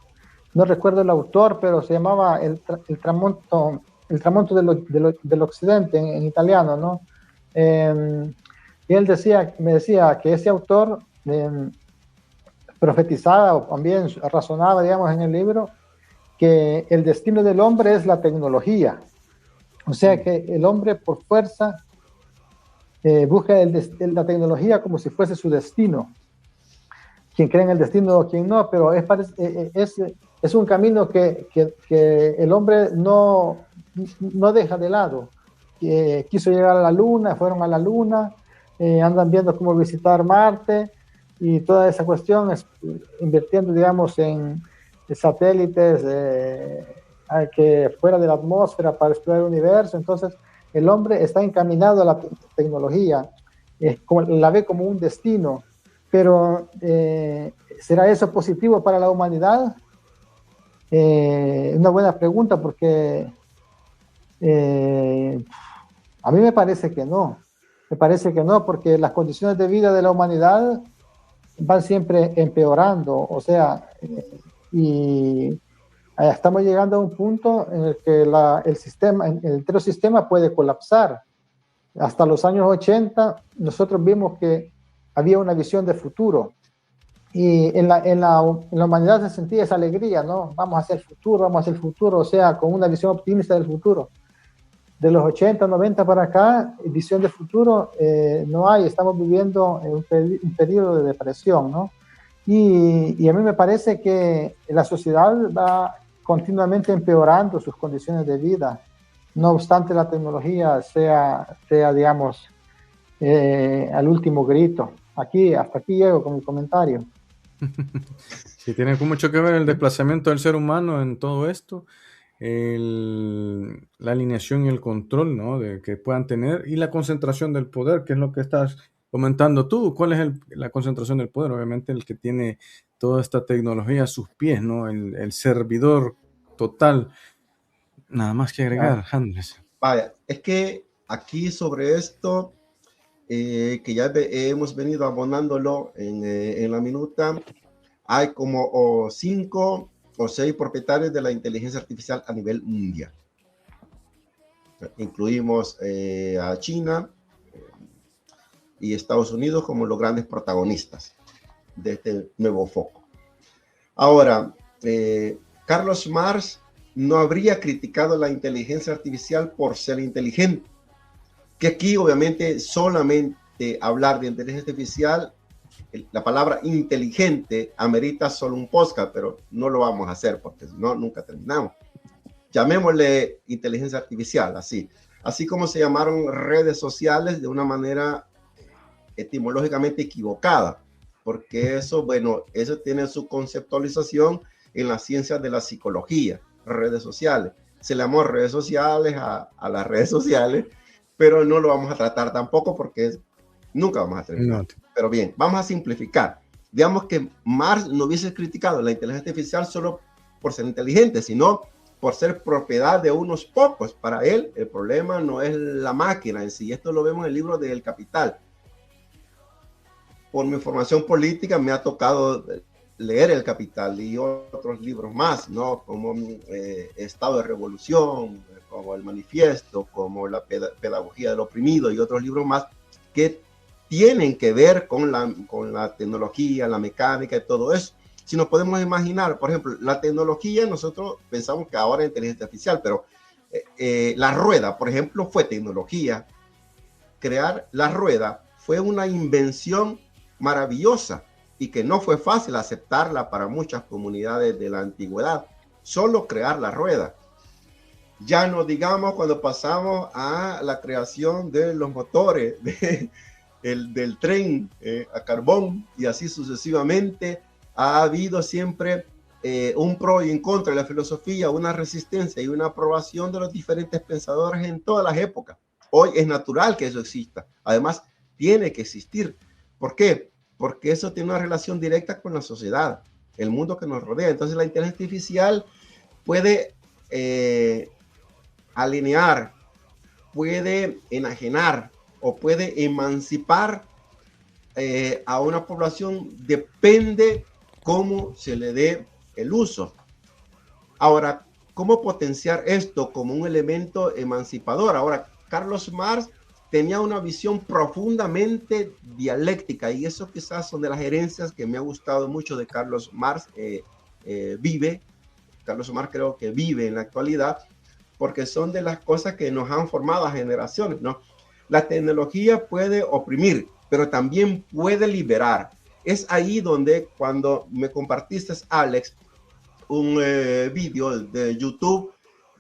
no recuerdo el autor, pero se llamaba El tramonto del occidente en italiano, ¿no? Y él me decía que ese autor profetizaba o también razonaba, digamos, en el libro, que el destino del hombre es la tecnología. O sea que el hombre por fuerza busca la tecnología como si fuese su destino. Quien cree en el destino o quien no, pero es un camino que el hombre no deja de lado. Quiso llegar a la luna, fueron a la luna, andan viendo cómo visitar Marte y toda esa cuestión, invirtiendo, digamos, en satélites que fuera de la atmósfera para explorar el universo. Entonces, el hombre está encaminado a la tecnología, la ve como un destino, pero ¿será eso positivo para la humanidad? Una buena pregunta, porque a mí me parece que no. Me parece que no, porque las condiciones de vida de la humanidad van siempre empeorando, o sea, y estamos llegando a un punto en el que el entero sistema puede colapsar. Hasta los años 80 nosotros vimos que había una visión de futuro y en la humanidad se sentía esa alegría, ¿no? Vamos hacia el futuro, o sea, con una visión optimista del futuro. De los 80, 90 para acá, visión de futuro no hay, estamos viviendo un periodo de depresión, ¿no? Y a mí me parece que la sociedad va continuamente empeorando sus condiciones de vida, no obstante la tecnología sea digamos, al último grito. Hasta aquí llego con mi comentario. Sí, tiene mucho que ver el desplazamiento del ser humano en todo esto. La alineación y el control, ¿no? que puedan tener, y la concentración del poder, que es lo que estás comentando tú. ¿Cuál es la concentración del poder? Obviamente el que tiene toda esta tecnología a sus pies, ¿no? El servidor total. Nada más que agregar, Andrés. Vaya, es que aquí sobre esto, que ya hemos venido abonándolo en la minuta, hay como 5 o 6 propietarios de la inteligencia artificial a nivel mundial. Incluimos a China y Estados Unidos como los grandes protagonistas de este nuevo foco. Ahora, Carlos Marx no habría criticado la inteligencia artificial por ser inteligente, que aquí obviamente solamente hablar de inteligencia artificial, la palabra inteligente amerita solo un podcast, pero no lo vamos a hacer porque si no, nunca terminamos. Llamémosle inteligencia artificial, así como se llamaron redes sociales de una manera etimológicamente equivocada, porque eso tiene su conceptualización en las ciencias de la psicología, redes sociales. Se le llamó redes sociales a las redes sociales, pero no lo vamos a tratar tampoco porque nunca vamos a terminar. No. Pero bien, vamos a simplificar. Digamos que Marx no hubiese criticado la inteligencia artificial solo por ser inteligente, sino por ser propiedad de unos pocos. Para él, el problema no es la máquina en sí. Esto lo vemos en el libro de El Capital. Por mi formación política me ha tocado leer El Capital y otros libros más, ¿no? Como Estado de Revolución, como El Manifiesto, como La Pedagogía del Oprimido y otros libros más que tienen que ver con la tecnología, la mecánica y todo eso. Si nos podemos imaginar, por ejemplo, la tecnología, nosotros pensamos que ahora es inteligencia artificial, pero la rueda, por ejemplo, fue tecnología. Crear la rueda fue una invención maravillosa y que no fue fácil aceptarla para muchas comunidades de la antigüedad. Solo crear la rueda. Ya no digamos cuando pasamos a la creación de los motores, del tren a carbón y así sucesivamente. Ha habido siempre un pro y en contra de la filosofía, una resistencia y una aprobación de los diferentes pensadores en todas las épocas. Hoy es natural que eso exista. Además, tiene que existir. ¿Por qué? Porque eso tiene una relación directa con la sociedad, el mundo que nos rodea. Entonces, la inteligencia artificial puede alinear, puede enajenar o puede emancipar a una población, depende cómo se le dé el uso. Ahora, ¿cómo potenciar esto como un elemento emancipador? Ahora, Carlos Marx tenía una visión profundamente dialéctica y eso quizás son de las herencias que me ha gustado mucho de Carlos Marx. Carlos Marx creo que vive en la actualidad porque son de las cosas que nos han formado a generaciones, ¿no? La tecnología puede oprimir, pero también puede liberar. Es ahí donde cuando me compartiste, Alex, un vídeo de YouTube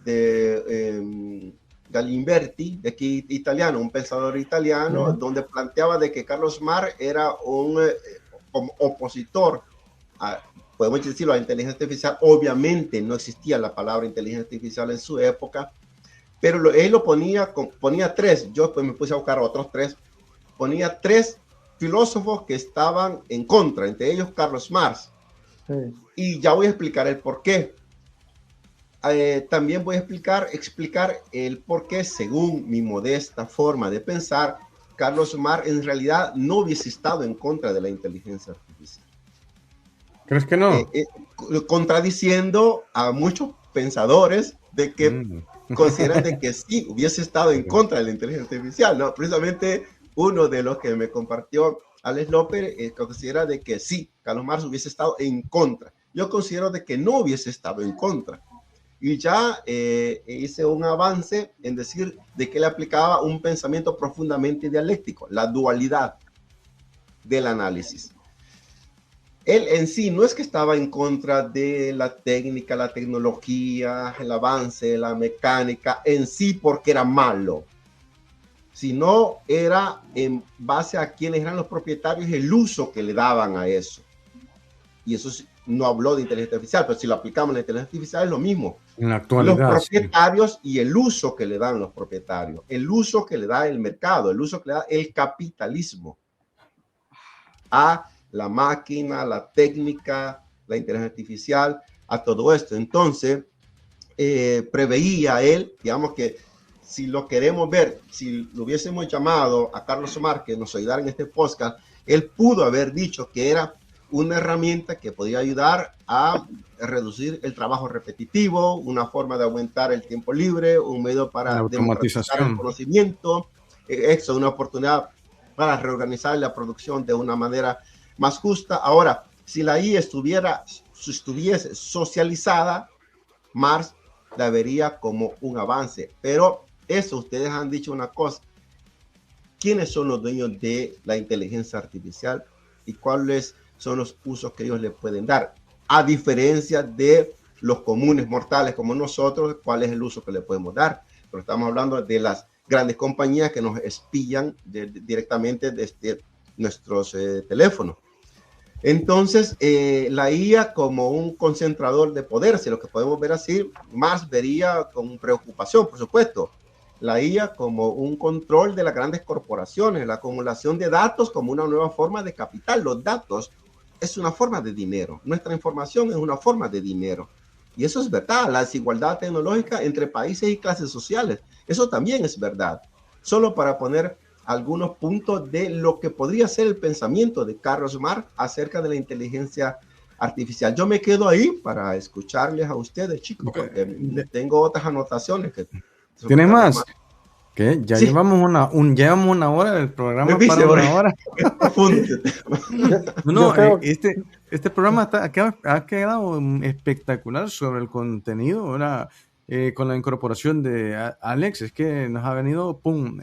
de Galimberti, de aquí italiano, un pensador italiano, donde planteaba de que Carlos Marx era un opositor podemos decirlo, a la inteligencia artificial. Obviamente no existía la palabra inteligencia artificial en su época, pero él lo ponía tres, yo pues me puse a buscar otros tres, ponía tres filósofos que estaban en contra, entre ellos Carlos Marx. Sí. Y ya voy a explicar el por qué. También voy a explicar el por qué, según mi modesta forma de pensar, Carlos Marx en realidad no hubiese estado en contra de la inteligencia artificial. ¿Crees que no? Contradiciendo a muchos pensadores de que consideran de que sí hubiese estado en contra de la inteligencia artificial, ¿no? Precisamente uno de los que me compartió Alex López considera de que sí, Carlos Marx hubiese estado en contra. Yo considero de que no hubiese estado en contra. Y ya hice un avance en decir de que él aplicaba un pensamiento profundamente dialéctico, la dualidad del análisis. Él en sí no es que estaba en contra de la técnica, la tecnología, el avance, la mecánica en sí porque era malo, sino era en base a quiénes eran los propietarios y el uso que le daban a eso. Y eso no habló de inteligencia artificial, pero si lo aplicamos en la inteligencia artificial es lo mismo. En la actualidad, los propietarios y el uso que le dan los propietarios, el uso que le da el mercado, el uso que le da el capitalismo a la máquina, la técnica, la inteligencia artificial, a todo esto. Entonces, preveía él, digamos que si lo queremos ver, si lo hubiésemos llamado a Carlos Marx que nos ayudara en este podcast, él pudo haber dicho que era una herramienta que podía ayudar a reducir el trabajo repetitivo, una forma de aumentar el tiempo libre, un medio para democratizar el conocimiento, eso, una oportunidad para reorganizar la producción de una manera más justa. Ahora, si la IA estuviese socializada, Marx la vería como un avance. Pero eso, ustedes han dicho una cosa. ¿Quiénes son los dueños de la inteligencia artificial y cuáles son los usos que ellos le pueden dar? A diferencia de los comunes mortales como nosotros, ¿cuál es el uso que le podemos dar? Pero estamos hablando de las grandes compañías que nos espían directamente desde nuestros teléfonos. Entonces, la IA como un concentrador de poder, si lo que podemos ver así, Marx vería con preocupación, por supuesto, la IA como un control de las grandes corporaciones, la acumulación de datos como una nueva forma de capital. Los datos es una forma de dinero, nuestra información es una forma de dinero. Y eso es verdad, la desigualdad tecnológica entre países y clases sociales, eso también es verdad. Solo para poner algunos puntos de lo que podría ser el pensamiento de Carlos Marx acerca de la inteligencia artificial. Yo me quedo ahí para escucharles a ustedes, chicos, porque tengo otras anotaciones. ¿Tienes más? ¿Qué? Ya Sí. llevamos una hora del programa ¿Me viste, para una bro? hora. Profundo. No, Yo creo este programa ha quedado espectacular sobre el contenido, ¿verdad? Con la incorporación de Alex, es que nos ha venido, pum,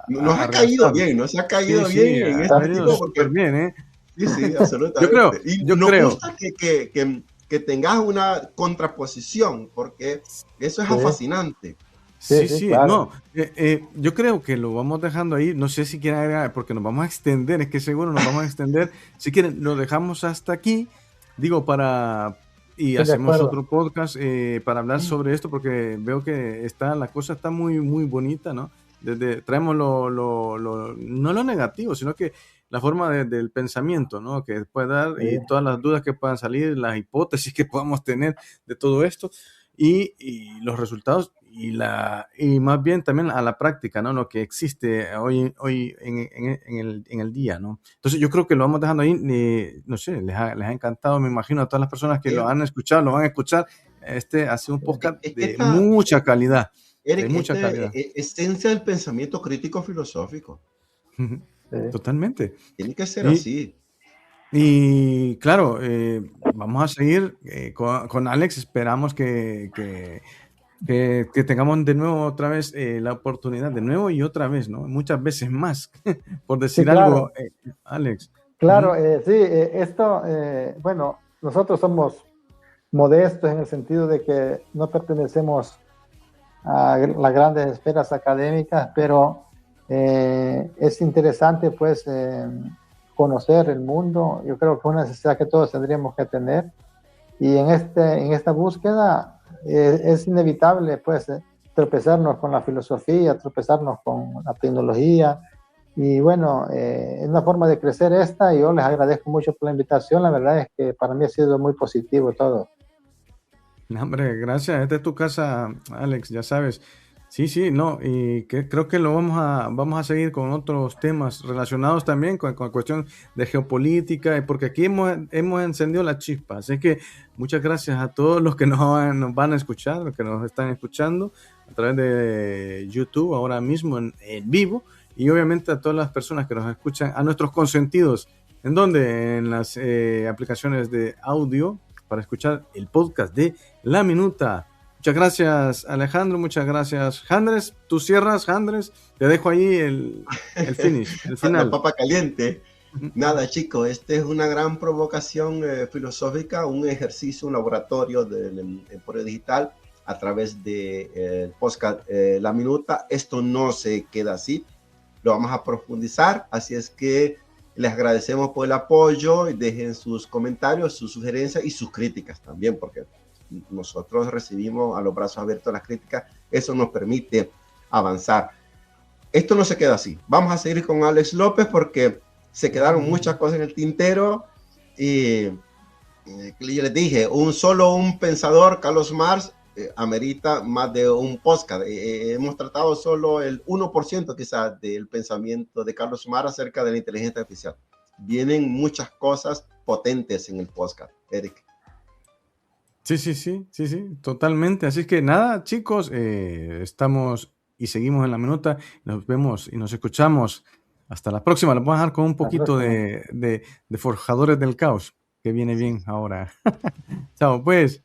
Nos a ha caído realzar. bien, nos ha Sí, caído sí, bien en ha este venido tipo súper porque bien, ¿eh? sí, sí, Yo creo, absolutamente. Y yo nos creo. gusta que tengas una contraposición, porque eso es sí, fascinante. Sí, sí, sí, claro. no, yo creo que lo vamos dejando ahí, no sé si quieren agregar, porque nos vamos a extender, es que seguro nos vamos a extender, si quieren, lo dejamos hasta aquí, digo, y Estoy de hacemos acuerdo. otro podcast para hablar sobre esto, porque veo que la cosa está muy, muy bonita, ¿no? Traemos no lo negativo, sino que la forma del pensamiento, ¿no? Que puede dar y Sí, todas las dudas que puedan salir, las hipótesis que podamos tener de todo esto y los resultados y más bien también a la práctica, ¿no? Lo que existe hoy en el día, ¿no? Entonces yo creo que lo vamos dejando ahí, no sé, les ha encantado, me imagino, a todas las personas que lo Eh, han escuchado, lo van a escuchar. Este ha sido un podcast Es que de mucha calidad, de Eric, mucha calidad. esencia del pensamiento crítico filosófico. sí. Totalmente. Tiene que ser Y, así. y claro, vamos a seguir con Alex, esperamos que tengamos de nuevo otra vez la oportunidad, de nuevo y otra vez, ¿no? Muchas veces más, por Sí, decir algo, claro. Alex. Claro, Ujú. sí, esto, bueno, nosotros somos modestos en el sentido de que no pertenecemos a las grandes esferas académicas, pero es interesante pues conocer el mundo. Yo creo que es una necesidad que todos tendríamos que tener y en esta búsqueda es inevitable pues tropezarnos con la filosofía, tropezarnos con la tecnología y bueno, es una forma de crecer esta y yo les agradezco mucho por la invitación. La verdad es que para mí ha sido muy positivo todo. No, hombre, gracias. Esta es tu casa, Alex, ya sabes. Sí, sí, no, y creo que vamos a seguir con otros temas relacionados también con cuestión de geopolítica, porque aquí hemos encendido la chispa. Así que muchas gracias a todos los que nos van a escuchar, los que nos están escuchando a través de YouTube ahora mismo en vivo, y obviamente a todas las personas que nos escuchan, a nuestros consentidos. ¿En dónde? En las aplicaciones de audio para escuchar el podcast de La Minuta. Muchas gracias, Alejandro. Muchas gracias, Andrés. Tú cierras, Andrés. Te dejo ahí el finish, el La final. papa caliente. Nada, chicos, esta es una gran provocación filosófica, un ejercicio, un laboratorio del Emporio Digital a través de podcast La Minuta. Esto no se queda así, lo vamos a profundizar, así es que les agradecemos por el apoyo y dejen sus comentarios, sus sugerencias y sus críticas también, porque nosotros recibimos a los brazos abiertos las críticas, eso nos permite avanzar. Esto no se queda así, vamos a seguir con Alex López porque se quedaron muchas cosas en el tintero y yo les dije, un pensador, Carlos Marx, amerita más de un podcast. Hemos tratado solo el 1% quizás del pensamiento de Carlos Marx acerca de la inteligencia artificial. Vienen muchas cosas potentes en el podcast, Eric. Sí, sí, sí, sí, sí, totalmente. Así que nada, chicos, estamos y seguimos en La Minuta. Nos vemos y nos escuchamos. Hasta la próxima. Lo vamos a dejar con un La poquito próxima. de Forjadores del Caos, que viene bien ahora. Chao, pues.